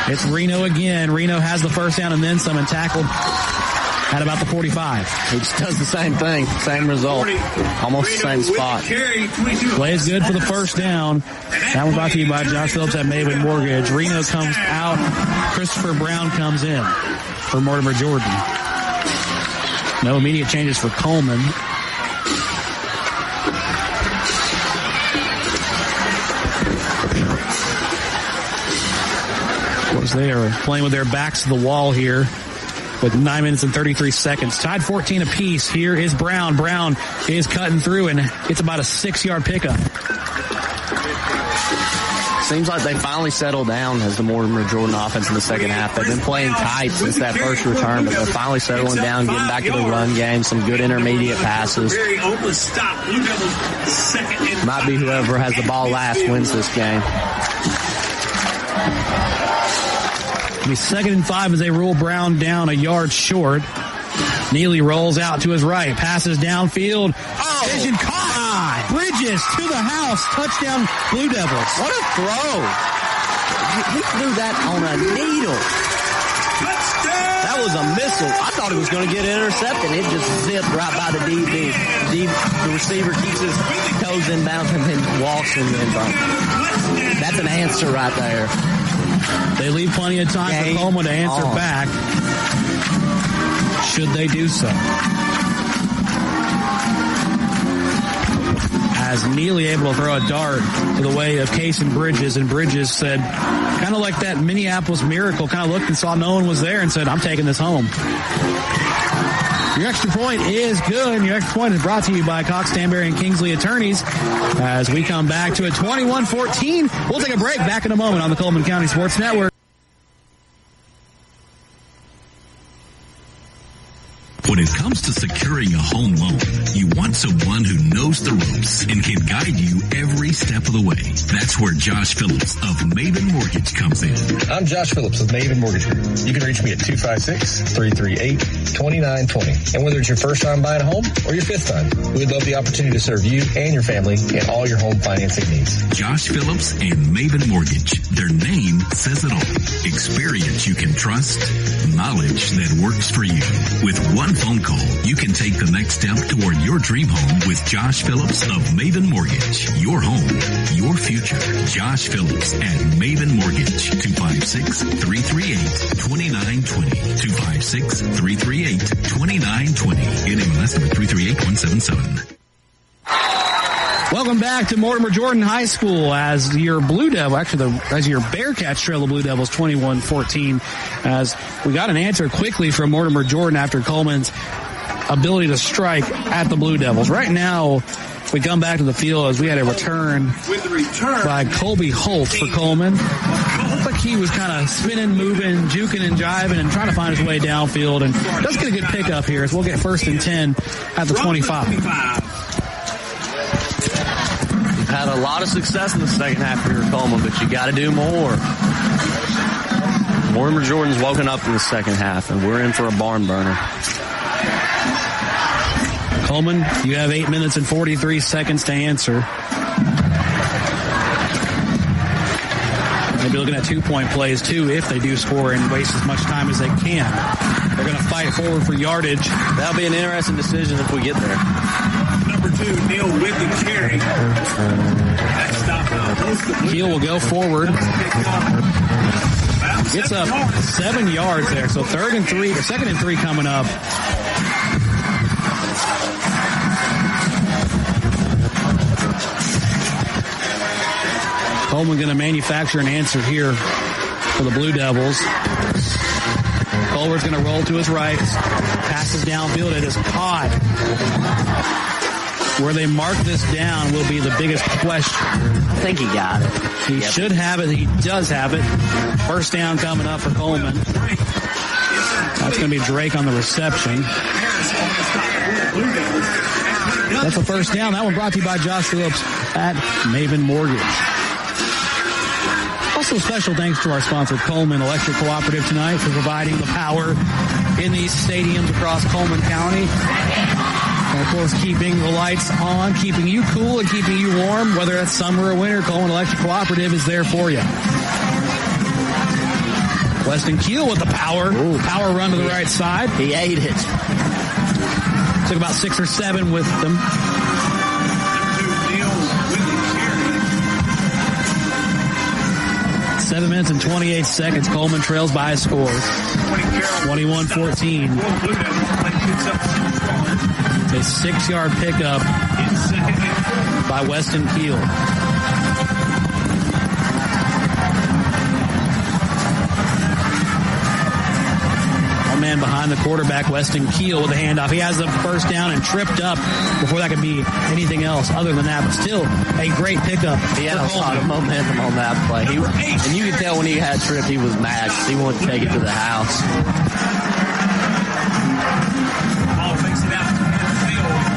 It's Reno again. Reno has the first down and then some, and tackled at about the 45. He just does the same thing, same result, almost the same spot. Play is good for the first down. That one brought to you by Josh Phillips at Maven Mortgage. Reno comes out. Christopher Brown comes in for Mortimer Jordan. No immediate changes for Cullman. Of course, they are playing with their backs to the wall here with 9 minutes and 33 seconds. Tied 14 apiece. Here is Brown. Brown is cutting through, and it's about a 6-yard pickup. Seems like they finally settled down as the Mortimer Jordan offense in the second half. They've been playing tight since that first return, but they're finally settling down, getting back to the run game, some good intermediate passes. Might be whoever has the ball last wins this game. It'll be 2nd and 5 as they rule Brown down a yard short. Neely rolls out to his right, passes downfield. Vision caught. Bridges to the house. Touchdown, Blue Devils. What a throw. He threw that on a needle. That was a missile. I thought it was going to get intercepted. It just zipped right by the DB. The receiver keeps his toes in bounds and then walks in the end zone. That's an answer right there. They leave plenty of time for Cullman to answer back, should they do so. As Neely able to throw a dart to the way of Case and Bridges, and Bridges said, kind of like that Minneapolis Miracle, kind of looked and saw no one was there and said, I'm taking this home. Your extra point is good, and your extra point is brought to you by Cox, Stanberry, and Kingsley Attorneys. As we come back to a 21-14, we'll take a break. Back in a moment on the Cullman County Sports Network. When it comes to securing a home loan, you want someone who knows the ropes and can guide you every step of the way. That's where Josh Phillips of Maven Mortgage comes in. I'm Josh Phillips of Maven Mortgage Group. You can reach me at 256-338-2920. And whether it's your first time buying a home or your fifth time, we'd love the opportunity to serve you and your family in all your home financing needs. Josh Phillips and Maven Mortgage. Their name says it all. Experience you can trust, knowledge that works for you. With one phone call, you can take the next step toward your dream home with Josh Phillips of Maven Mortgage. Your home, your future. Josh Phillips at Maven Mortgage. 256-338-2920. 256-338-2920. NMLS number 338177. Welcome back to Mortimer Jordan High School as your Blue Devil, as your Bearcats trail the Blue Devils 21-14, as we got an answer quickly from Mortimer Jordan after Cullman's ability to strike at the Blue Devils. Right now, we come back to the field as we had a return by Colby Holt for Cullman. like he was kind of spinning, moving, juking and jiving and trying to find his way downfield, and does get a good pickup here as we'll get 1st and 10 at the 25. You've had a lot of success in the second half here at Cullman, but you got to do more. Mortimer Jordan's woken up in the second half, and we're in for a barn burner. Cullman, you have 8 minutes and 43 seconds to answer. Maybe looking at 2-point plays, too, if they do score and waste as much time as they can. They're going to fight forward for yardage. That'll be an interesting decision if we get there. Number 2, Neal with the carry. Keel will go forward. Gets up 7 yards there, so 2nd and 3 coming up. Cullman going to manufacture an answer here for the Blue Devils. Culver's going to roll to his right. Passes downfield. It is caught. Where they mark this down will be the biggest question. I think he got it. He should have it. He does have it. 1st down coming up for Cullman. That's going to be Drake on the reception. That's a 1st down. That one brought to you by Josh Phillips at Maven Mortgage. Also, special thanks to our sponsor, Cullman Electric Cooperative, tonight for providing the power in these stadiums across Cullman County. And, of course, keeping the lights on, keeping you cool and keeping you warm, whether it's summer or winter. Cullman Electric Cooperative is there for you. Weston Keel with the power. Ooh. Power run to the right side. He ate it. Took about 6 or 7 with them. 7 minutes and 28 seconds. Cullman trails by a score. 21-14. A 6-yard pickup by Weston Keel. Man behind the quarterback, Weston Keel with a handoff. He has the 1st down and tripped up before that could be anything else other than that, but still a great pickup. He had a lot of momentum on that play. And you could tell when he had tripped, he was mad. He wanted to take it to the house.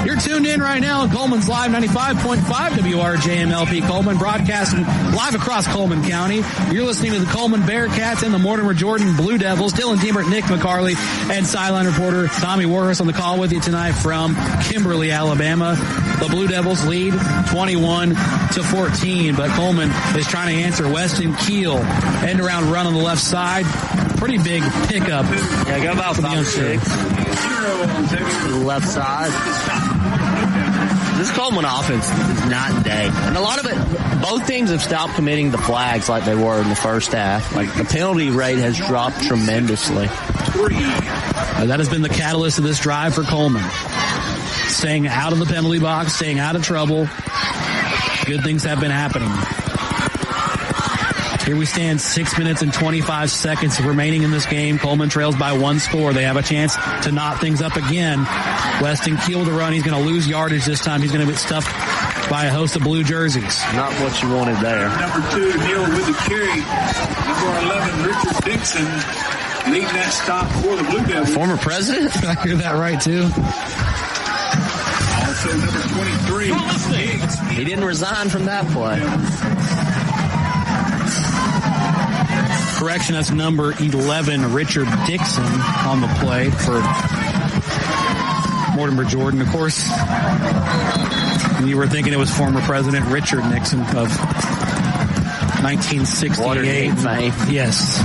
You're tuned in right now on Cullman's Live 95.5 WRJM-LP Cullman, broadcasting live across Cullman County. You're listening to the Cullman Bearcats and the Mortimer Jordan Blue Devils. Dylan Diemert, Nick McCarley, and sideline reporter Tommy Warhurst on the call with you tonight from Kimberly, Alabama. The Blue Devils lead 21-14, but Cullman is trying to answer. Weston Keel, end around run on the left side. Pretty big pickup. Yeah, got about 5-6. Left side. This Cullman offense is night and day. And a lot of it, both teams have stopped committing the flags like they were in the first half. Like, the penalty rate has dropped tremendously. That has been the catalyst of this drive for Cullman. Staying out of the penalty box, staying out of trouble. Good things have been happening. Here we stand, 6 minutes and 25 seconds remaining in this game. Cullman trails by 1 score. They have a chance to knot things up again. Weston Keel to run. He's going to lose yardage this time. He's going to get stuffed by a host of blue jerseys. Not what you wanted there. Number 2, Neal with the carry. Number 11, Richard Dixon, leading that stop for the Blue Devils. Former president? I hear that right, too. Also, number 23, Higgs. He didn't resign from that play. Correction, that's number 11, Richard Dixon, on the play for Mortimer Jordan. Of course, you were thinking it was former President Richard Nixon of 1968. Watergate fame. Yes.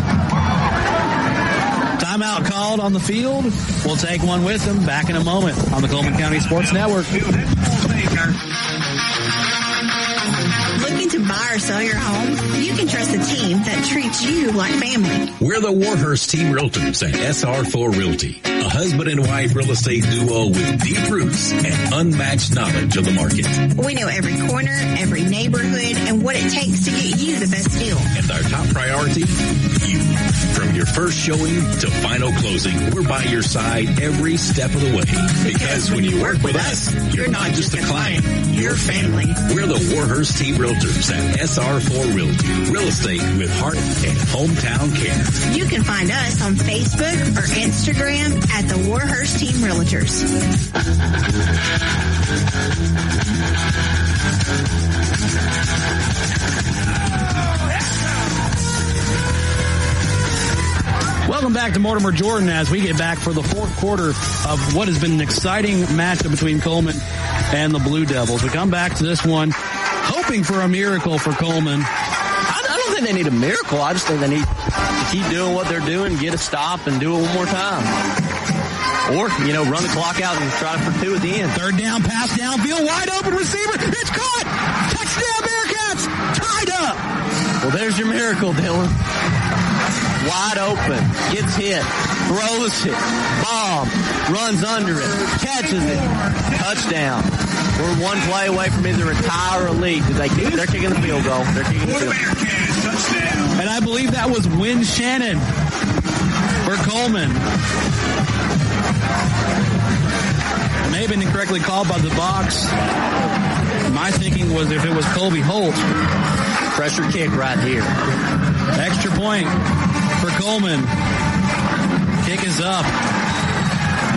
Timeout called on the field. We'll take one with them back in a moment on the Cullman County Sports Network. Looking to buy or sell your home? You can trust a team that treats you like family. We're the Warhurst Team Realtors at SR4 Realty. A husband and wife real estate duo with deep roots and unmatched knowledge of the market. We know every corner, every neighborhood, and what it takes to get you the best deal. And our top priority, you. From your first showing to final closing, we're by your side every step of the way. Because when you work with us, you're not just a client, you're family. We're the Warhurst Team Realtors at SR4 Realty. Real estate with heart and hometown care. You can find us on Facebook or Instagram at the Warhurst Team Realtors. Welcome back to Mortimer Jordan as we get back for the fourth quarter of what has been an exciting matchup between Cullman and the Blue Devils. We come back to this one hoping for a miracle for Cullman. I don't think they need a miracle. I just think they need to keep doing what they're doing, get a stop, and do it one more time. Or, run the clock out and try for two at the end. Third down, pass downfield, wide open receiver. It's caught! Touchdown Bearcats! Tied up! Well, there's your miracle, Dylan. Wide open, gets hit, throws it, bomb, runs under it, catches it, touchdown. We're one play away from either a tie or a lead. They're kicking the field goal. They're kicking the field goal. And I believe that was Wynn Shannon for Cullman. It may have been incorrectly called by the box. My thinking was if it was Colby Holt. Pressure kick right here. Extra point for Cullman. Kick is up.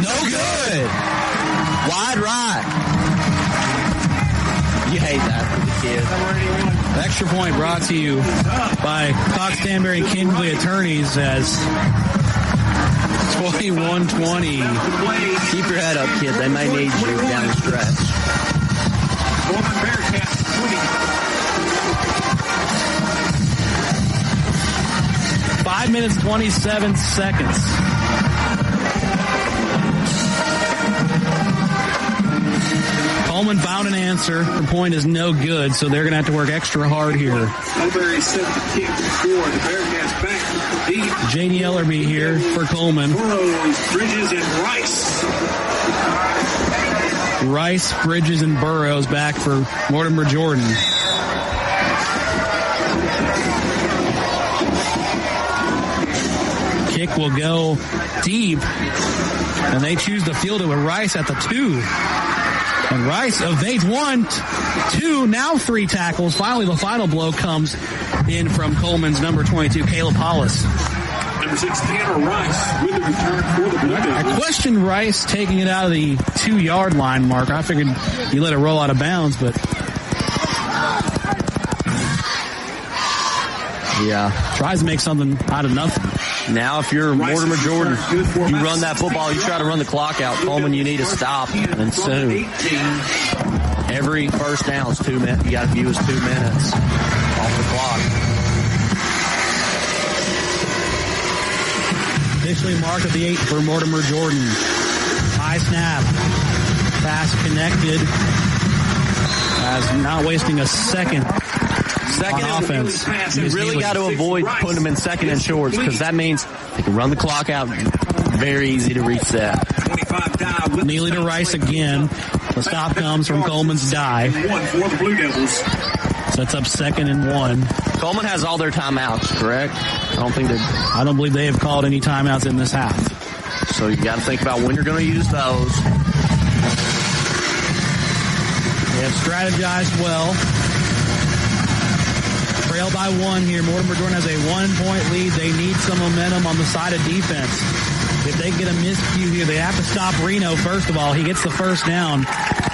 No good. Wide right. You hate that for the kids. Extra point brought to you by Cox Stanberry Kinley Attorneys as 21-20. Keep your head up, kid. They may need you down the stretch. 5 minutes, 27 seconds. Cullman found an answer. The point is no good, so they're going to have to work extra hard here. Ellerby set the kick for the Bearcats back deep. J.D. Ellerby here for Cullman. Burrows, Bridges, and Rice. Rice, Bridges, and Burrows back for Mortimer Jordan. Kick will go deep, and they choose to field it with Rice at the 2. And Rice evades 1, 2, now 3 tackles. Finally, the final blow comes in from Cullman's number 22, Caleb Hollis. Number 6, Tanner Rice with the return for the Blue Devils. I questioned Rice taking it out of the 2-yard line marker. I figured you let it roll out of bounds, but yeah, tries to make something out of nothing. Now, if you're Mortimer Jordan, you run that football, you try to run the clock out. Cullman, you need to stop, and soon. Every first down is 2 minutes. You got to view as 2 minutes off the clock. Officially marked at the 8 for Mortimer Jordan. High snap. Pass connected. As not wasting a second on offense. You really got to avoid putting them in second and shorts because that means they can run the clock out. Very easy to reset. Neely to Rice again. The stop comes from Cullman's dive. Sets up 2nd and 1. Cullman has all their timeouts, correct? I don't believe they have called any timeouts in this half. So you got to think about when you're going to use those. They have strategized well. Trail by 1 here. Mortimer Jordan has a 1-point lead. They need some momentum on the side of defense. If they get a miscue here, they have to stop Reno, first of all. He gets the first down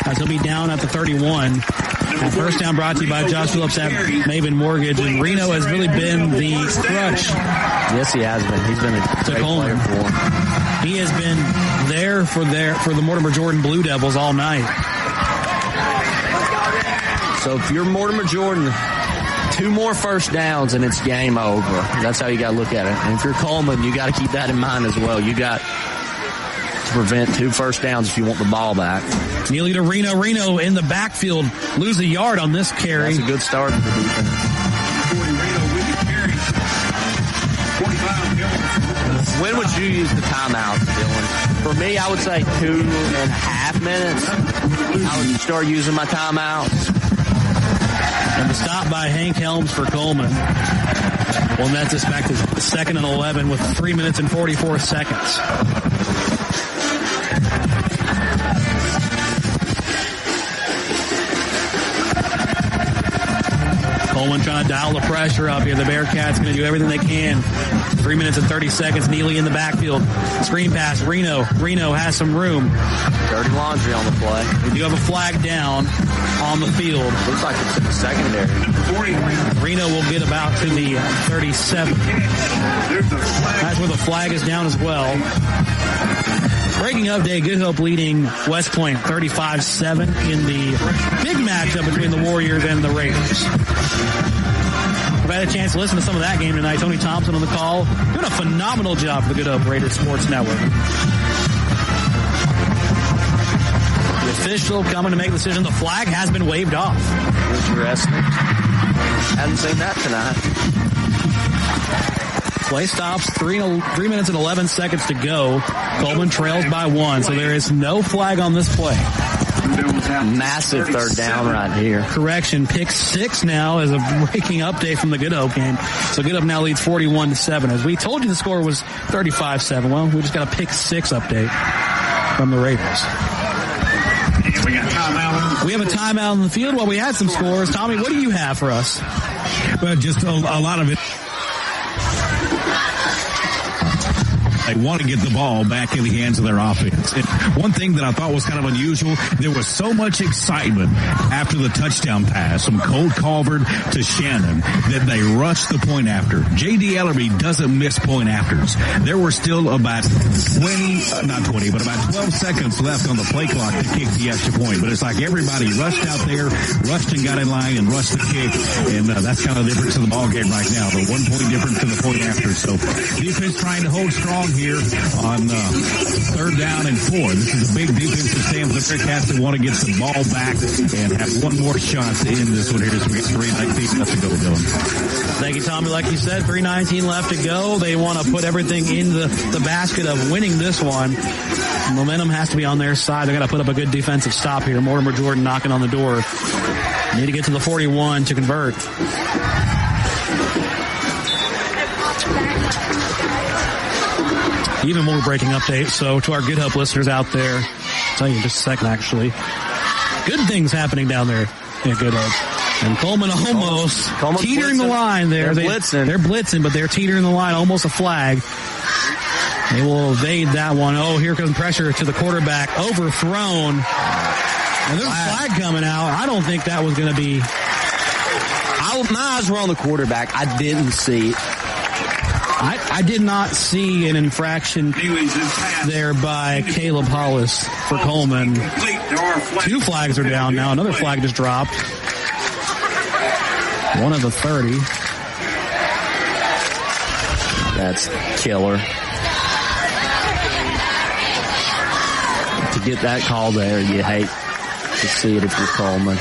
as he'll be down at the 31. And first down brought to you by Josh Phillips at Maven Mortgage. And Reno has really been the crutch. Yes, he has been. He's been a great player for him. He has been there for the Mortimer Jordan Blue Devils all night. So if you're Mortimer Jordan, 2 more first downs and it's game over. That's how you got to look at it. And if you're Cullman, you got to keep that in mind as well. You got to prevent 2 first downs if you want the ball back. Neely to Reno. Reno in the backfield. Lose a yard on this carry. That's a good start for the defense. When would you you use the timeout, Dylan? For me, I would say 2.5 minutes. I would start using my timeouts. And the stop by Hank Helms for Cullman will net us back to 2nd and 11 with 3 minutes and 44 seconds. Cullman trying to dial the pressure up here. The Bearcats going to do everything they can. 3 minutes and 30 seconds. Neely in the backfield. Screen pass. Reno. Reno has some room. Dirty laundry on the play. We do have a flag down on the field. Looks like it's in the secondary. Reno will get about to the 37. That's where the flag is down as well. Breaking update, Good Hope leading West Point 35-7 in the big matchup between the Warriors and the Raiders. I've had a chance to listen to some of that game tonight. Tony Thompson on the call. Doing a phenomenal job for the Good Hope Raiders Sports Network. The official coming to make the decision. The flag has been waved off. Interesting. Hadn't seen that tonight. Play stops, 3 minutes and 11 seconds to go. Cullman trails by 1, so there is no flag on this play. Massive third down right here. Correction, pick 6 now as a breaking update from the Good Hope game. So Good Hope now leads 41-7. As we told you the score was 35-7. Well, we just got a pick 6 update from the Raiders. We got timeout. We have a timeout on the field. Well, we had some scores. Tommy, what do you have for us? Well, just a lot of it. They want to get the ball back in the hands of their offense. And one thing that I thought was kind of unusual, there was so much excitement after the touchdown pass from Colt Calvert to Shannon that they rushed the point after. J.D. Ellerby doesn't miss point afters. There were still about 12 seconds left on the play clock to kick the extra point. But it's like everybody rushed out there, rushed and got in line and rushed the kick. And that's kind of the difference in the ball game right now. The 1 point difference in the point after. So defense trying to hold strong here on 3rd down and 4. This is a big defensive stand for the Bearcats. They want to get some ball back and have one more shot to end this one here as we get 3:19 left to go, Dylan. Thank you, Tommy. Like you said, 3:19 left to go. They want to put everything in the basket of winning this one. Momentum has to be on their side. They got to put up a good defensive stop here. Mortimer Jordan knocking on the door. Need to get to the 41 to convert. Even more breaking update. So to our Good Hope listeners out there, I'll tell you in just a second actually. Good things happening down there in Good Hope. And Cullman almost teetering the line there. They're blitzing, but they're teetering the line, almost a flag. They will evade that one. Oh, here comes pressure to the quarterback. Overthrown. And there's a flag coming out. I don't think that was going to be. My eyes were on the quarterback. I didn't see it. I did not see an infraction there by Caleb Hollis for Cullman. 2 flags are down now. Another flag just dropped. One of the 30. That's killer. To get that call there, you hate to see it if you're Cullman.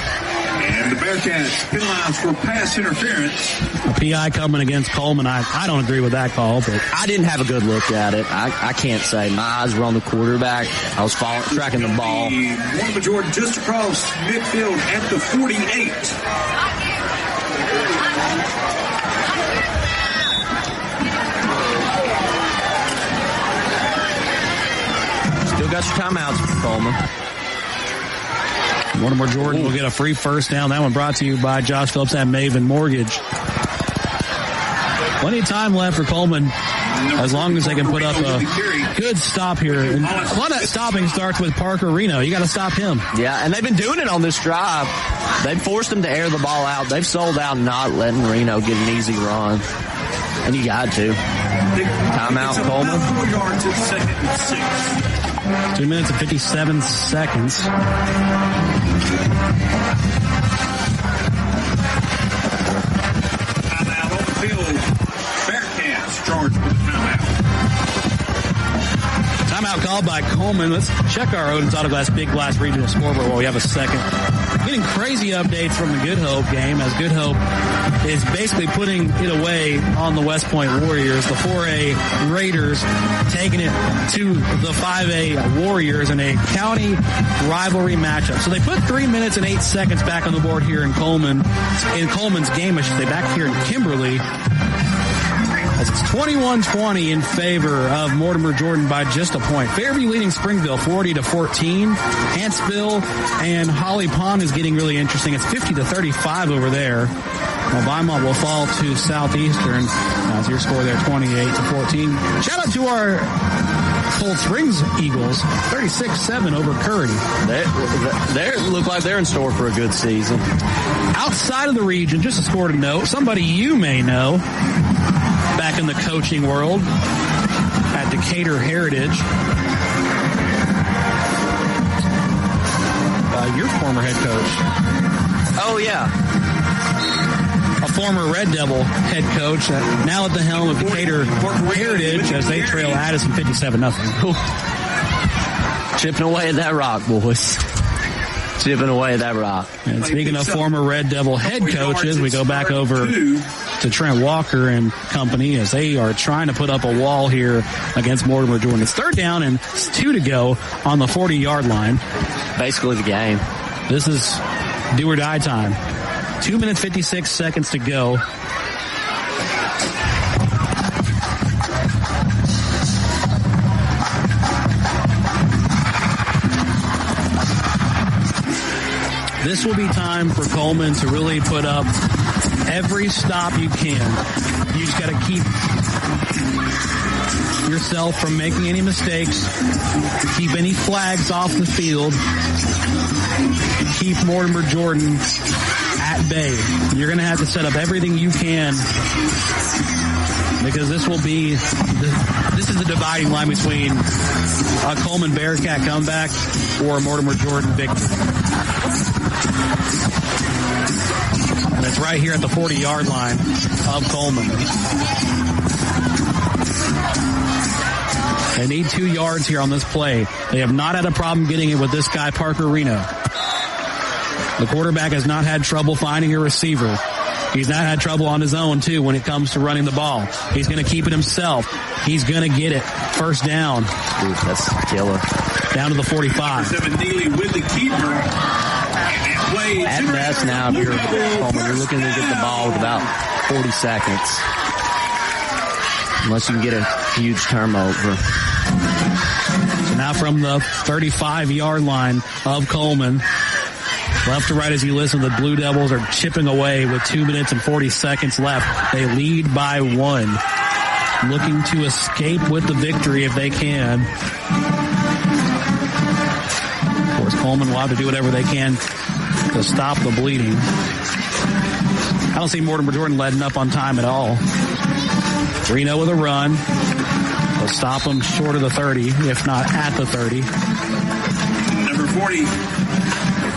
And the Bearcats penalized for pass interference. A PI coming against Cullman. I don't agree with that call, but I didn't have a good look at it. I can't say. My eyes were on the quarterback. I was tracking the ball. Mortimer Jordan just across midfield at the 48. Still got your timeouts for Cullman. Mortimer Jordan will get a free first down. That one brought to you by Josh Phillips and Maven Mortgage. Plenty of time left for Cullman as long as they can put up a good stop here. And a lot of that stopping starts with Parker Reno. You got to stop him. Yeah, and they've been doing it on this drive. They've forced him to air the ball out. They've sold out not letting Reno get an easy run. And you got to. Timeout, Cullman. 4 yards at 2nd and 6. 2 minutes and 57 seconds. Timeout on the field. Bearcats charged with the timeout. Timeout called by Cullman. Let's check our Odin's Auto Glass Big Glass Regional Scoreboard while we have a second. Getting crazy updates from the Good Hope game as Good Hope is basically putting it away on the West Point Warriors. The 4A Raiders taking it to the 5A Warriors in a county rivalry matchup. So they put 3 minutes and 8 seconds back on the board here in Cullman's game, I should say, back here in Kimberly. As it's 21-20 in favor of Mortimer Jordan by just a point. Fairview leading Springville 40-14. Huntsville and Holly Pond is getting really interesting. It's 50-35 over there. Well, Vinemont will fall to Southeastern. As your score there, 28-14. Shout out to our Cold Springs Eagles, 36-7 over Curry. They look like they're in store for a good season. Outside of the region, just a score to note, somebody you may know back in the coaching world at Decatur Heritage. Your former head coach. Oh, yeah. A former Red Devil head coach, now at the helm of Decatur Heritage as they trail Addison 57-0. Chipping away at that rock, boys. Chipping away at that rock. And speaking of former Red Devil head coaches, we go back over to Trent Walker and company as they are trying to put up a wall here against Mortimer Jordan. It's third down and 2 to go on the 40-yard line. Basically the game. This is do or die time. 2 minutes, 56 seconds to go. This will be time for Cullman to really put up every stop you can. You just got to keep yourself from making any mistakes, keep any flags off the field, keep Mortimer Jordan at bay. You're going to have to set up everything you can because this is a dividing line between a Cullman Bearcat comeback or a Mortimer Jordan victory. And it's right here at the 40-yard line of Cullman. They need 2 yards here on this play. They have not had a problem getting it with this guy, Parker Reno. The quarterback has not had trouble finding a receiver. He's not had trouble on his own, too, when it comes to running the ball. He's going to keep it himself. He's going to get it. First down. Ooh, that's killer. Down to the 45. With the keeper. At best now, if you're Cullman, you're looking to get the ball with about 40 seconds. Unless you can get a huge turnover. So now from the 35-yard line of Cullman, left to right as you listen, the Blue Devils are chipping away with 2 minutes and 40 seconds left. They lead by 1. Looking to escape with the victory if they can. Of course, Cullman will have to do whatever they can to stop the bleeding. I don't see Mortimer Jordan letting up on time at all. Reno with a run. They'll stop him short of the 30, if not at the 30. Number 40,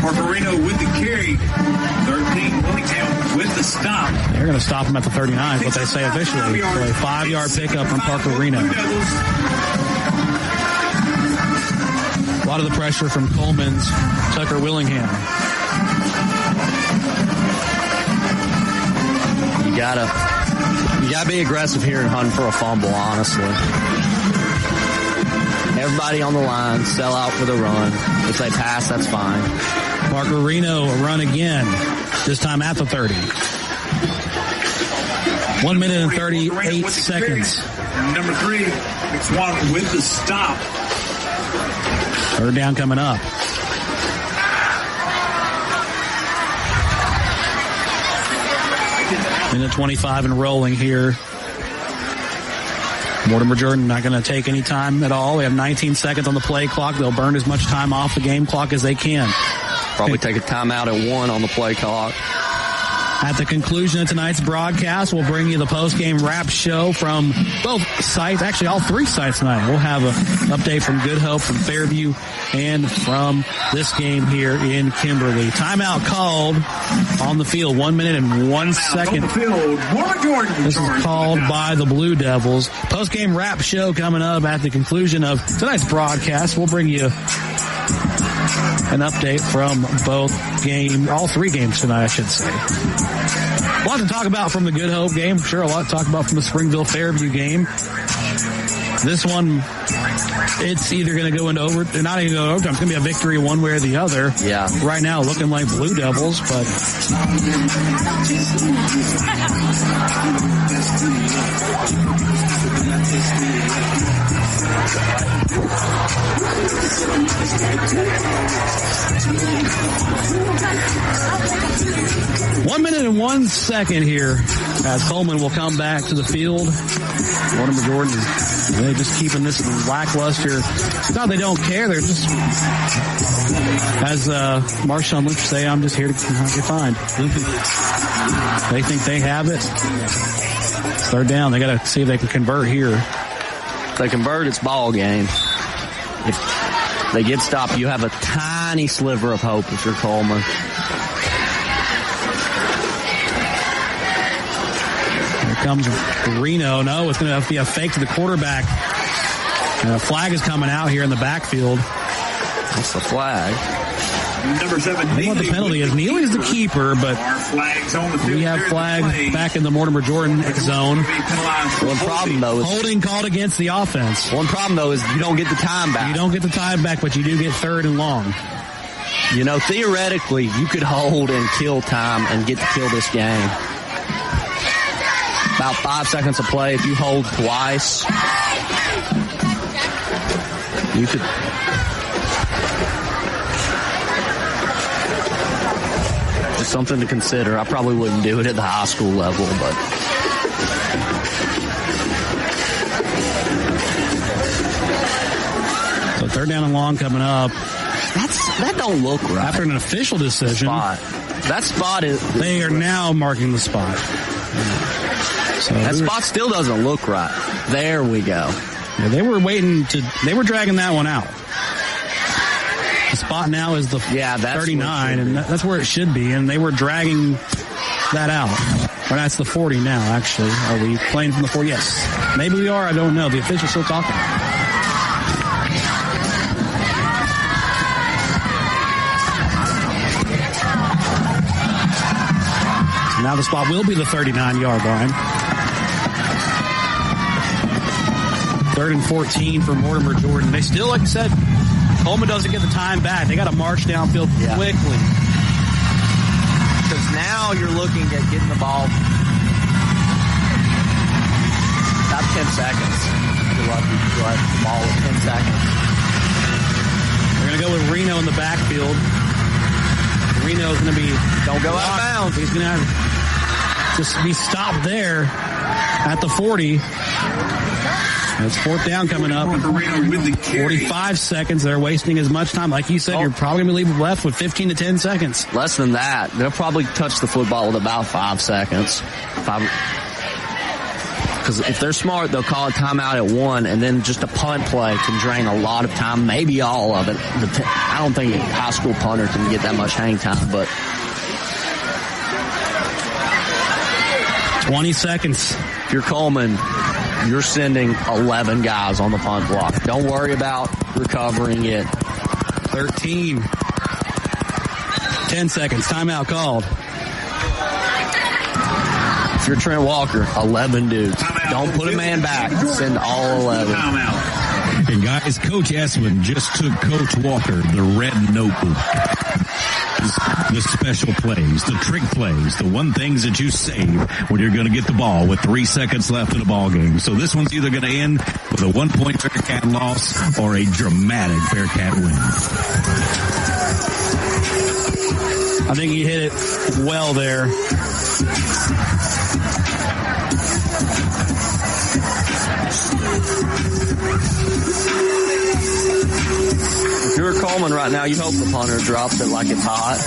Parker Reno with the carry. 13, only count with the stop. They're going to stop him at the 39, what they say officially. So a 5-yard pickup from Parker Reno. A lot of the pressure from Cullman's Tucker Willingham. You gotta be aggressive here and hunt for a fumble, honestly. Everybody on the line, sell out for the run. If they pass, that's fine. Parker Reno, a run again, this time at the 30. 1 minute and 38 seconds. Number 3, McSwan with the stop. Third down coming up. Minute 25 and rolling here. Mortimer Jordan not going to take any time at all. They have 19 seconds on the play clock. They'll burn as much time off the game clock as they can. Probably take a timeout at 1 on the play clock. At the conclusion of tonight's broadcast, we'll bring you the post-game wrap show from both sites, actually all 3 sites tonight. We'll have an update from Good Hope, from Fairview, and from this game here in Kimberly. Timeout called on the field, 1 minute and 1 second. This is called by the Blue Devils. Post-game wrap show coming up at the conclusion of tonight's broadcast. We'll bring you an update from all three games tonight, I should say. A lot to talk about from the Good Hope game. Sure, a lot to talk about from the Springville Fairview game. This one, it's either going to go into overtime. Not even go overtime. It's going to be a victory one way or the other. Yeah. Right now, looking like Blue Devils, but 1 minute and 1 second here as Cullman will come back to the field. Mortimer Jordan, they're just keeping this lackluster. It's not they don't care. They're just, as Marshawn Lynch say, I'm just here to get fined. They think they have it. It's third down. They got to see if they can convert here. If they convert, it's ball game. If they get stopped, you have a tiny sliver of hope if you're Cullman. Comes Reno. No, it's going to have to be a fake to the quarterback. And a flag is coming out here in the backfield. That's the flag. Number 7. I think what the penalty is. Neely's the keeper, but we have flag back in the Mortimer Jordan zone. One problem, though, is holding called against the offense. One problem, though, is you don't get the time back. You don't get the time back, but you do get third and long. You know, theoretically, you could hold and kill time and get to kill this game. About 5 seconds of play. If you hold twice, you could. Just something to consider. I probably wouldn't do it at the high school level, but. So third down and long coming up. That don't look right. After an official decision. That spot is. They are now marking the spot. So that spot still doesn't look right. There we go. Yeah, they were dragging that one out. The spot now is the 39, and that's where it should be, and they were dragging that out. Or that's the 40 now, actually. Are we playing from the 40? Yes. Maybe we are, I don't know. The official's still talking. So now the spot will be the 39-yard line. 3rd and 14 for Mortimer Jordan. They still, like I said, Cullman doesn't get the time back. They got to march downfield quickly. Because now you're looking at getting the ball about 10 seconds. You're lucky to have the ball with 10 seconds. They're going to go with Reno in the backfield. Reno's going to be... Don't go out of bounds. He's going to have to be stopped there at the 40. It's fourth down coming up. 45 seconds. They're wasting as much time. Like you said, you're probably going to leave left with 15 to 10 seconds. Less than that. They'll probably touch the football with about 5 seconds. Because if they're smart, they'll call a timeout at 1, and then just a punt play can drain a lot of time, maybe all of it. I don't think a high school punter can get that much hang time, but 20 seconds. If you're Cullman, you're sending 11 guys on the punt block. Don't worry about recovering it. 13. 10 seconds. Timeout called. If you're Trent Walker, 11 dudes. Don't put a man back. Send all 11. And guys, Coach Esmond just took Coach Walker the red notebook. The special plays, the trick plays, the one things that you save when you're going to get the ball with 3 seconds left in the ball game. So this one's either going to end with a 1-point Bearcat loss or a dramatic Bearcat win. I think he hit it well there. If you're Cullman right now, you hope the punter drops it like it's hot.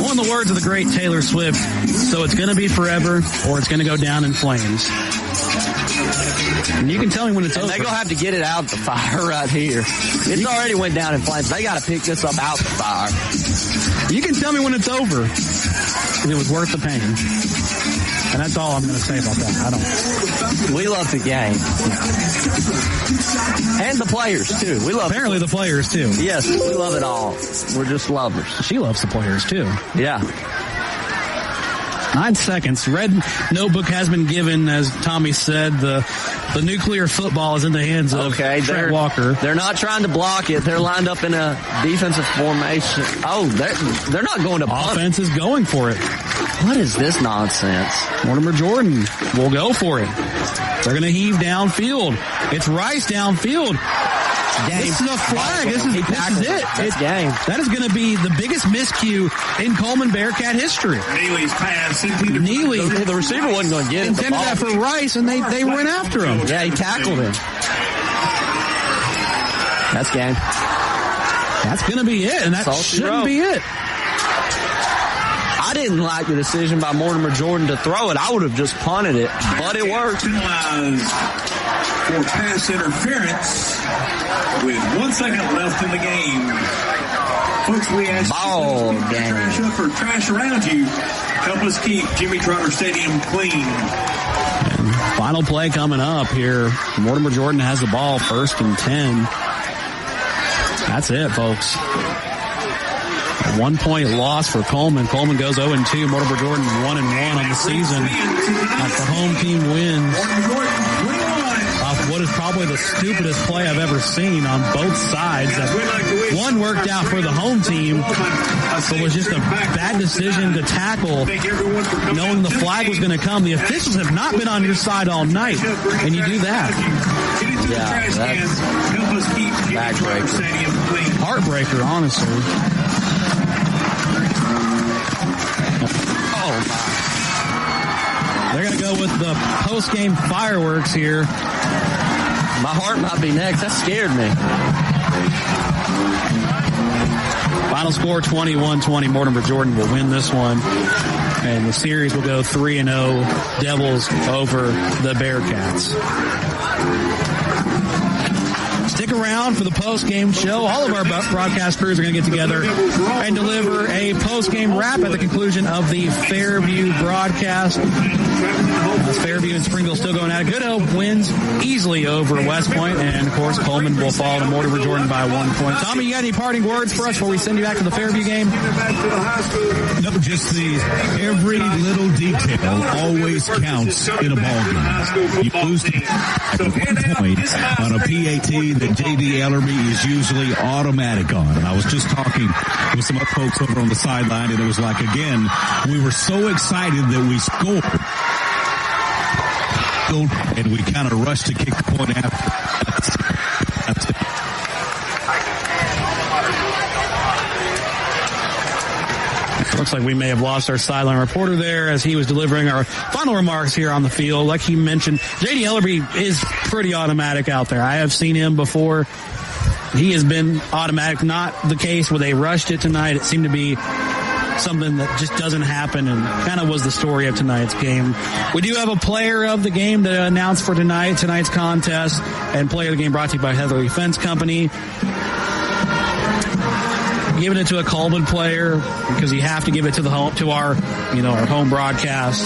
One of the words of the great Taylor Swift, so it's going to be forever or it's going to go down in flames. And you can tell me when it's over. They're going to have to get it out the fire right here. It's already went down in flames. They got to pick this up out the fire. You can tell me when it's over. It was worth the pain. And that's all I'm going to say about that. We love the game. And the players, too. We love Apparently the players, too. Yes, we love it all. We're just lovers. She loves the players, too. Yeah. 9 seconds. Red notebook has been given, as Tommy said. The nuclear football is in the hands of Trent Walker. They're not trying to block it. They're lined up in a defensive formation. Oh, they're not going to punt. Offense is going for it. What is this nonsense? Mortimer Jordan will go for it. They're going to heave downfield. It's Rice downfield. This is a flag. This is it. It's game. That is going to be the biggest miscue in Cullman Bearcat history. Neely's pass. Neely, the receiver wasn't going to get it. Intended that for Rice, and they went after him. Yeah, he tackled him. That's game. That's going to be it, and that shouldn't be it. I didn't like the decision by Mortimer Jordan to throw it. I would have just punted it, but it worked. Penalized for pass interference with 1 second left in the game. Folks, we ask you to trash up or trash around you. Help us keep Jimmy Trotter Stadium clean. And final play coming up here. Mortimer Jordan has the ball, 1st and 10. That's it, folks. A 1-point loss for Cullman. Cullman goes 0-2. Mortimer Jordan 1-1 on the season. The home team wins. What is probably the stupidest play I've ever seen on both sides. One worked out for the home team, but was just a bad decision to tackle, knowing the flag was going to come. The officials have not been on your side all night, and you do that. Yeah, that's backbreaker. Heartbreaker, honestly. Oh, my. They're going to go with the post-game fireworks here. My heart might be next. That scared me. Final score 21-20. Mortimer Jordan will win this one. And the series will go 3-0. Devils over the Bearcats. Stick around for the post-game show. All of our broadcast crews are going to get together and deliver a post-game wrap at the conclusion of the Fairview broadcast. Fairview and Springville still going at it. Good Hope wins easily over West Point, and of course Cullman will fall to Mortimer Jordan by 1 point. Tommy, you got any parting words for us before we send you back to the Fairview game? No, just every little detail always counts in a ball game. You lose at 1 point on a PAT that J.D. Ellerby is usually automatic on. And I was just talking with some folks over on the sideline, and it was like, again, we were so excited that we scored. And we kind of rushed to kick the point after. That's it. Looks like we may have lost our sideline reporter there as he was delivering our final remarks here on the field. Like he mentioned, J.D. Ellerby is pretty automatic out there. I have seen him before. He has been automatic. Not the case where they rushed it tonight. It seemed to be something that just doesn't happen, and kind of was the story of tonight's game. We do have a player of the game to announce for tonight's contest, and player of the game brought to you by Heatherly Fence Company. Giving it to a Cullman player because you have to give it to our home broadcast.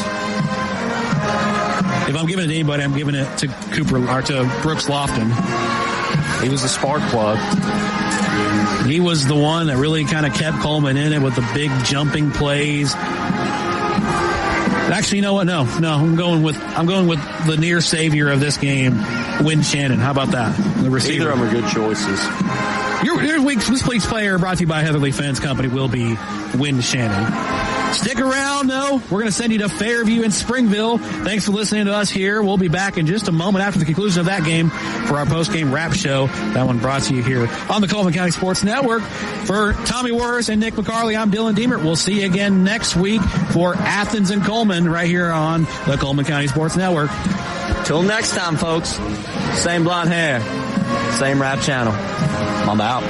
If I'm giving it to anybody, I'm giving it to Brooks Lofton. He was a spark plug. He was the one that really kind of kept Cullman in it with the big jumping plays. Actually, you know what? No, I'm going with the near savior of this game, Wynn Shannon. How about that? The receiver. Either of them are good this week's player brought to you by Heatherly Fence Company will be Wynn Shannon. Stick around, though. We're going to send you to Fairview and Springville. Thanks for listening to us here. We'll be back in just a moment after the conclusion of that game for our post-game wrap show. That one brought to you here on the Cullman County Sports Network. For Tommy Warris and Nick McCarley, I'm Dylan Deemert. We'll see you again next week for Athens and Cullman right here on the Cullman County Sports Network. Till next time, folks. Same blonde hair, same rap channel. I'm out.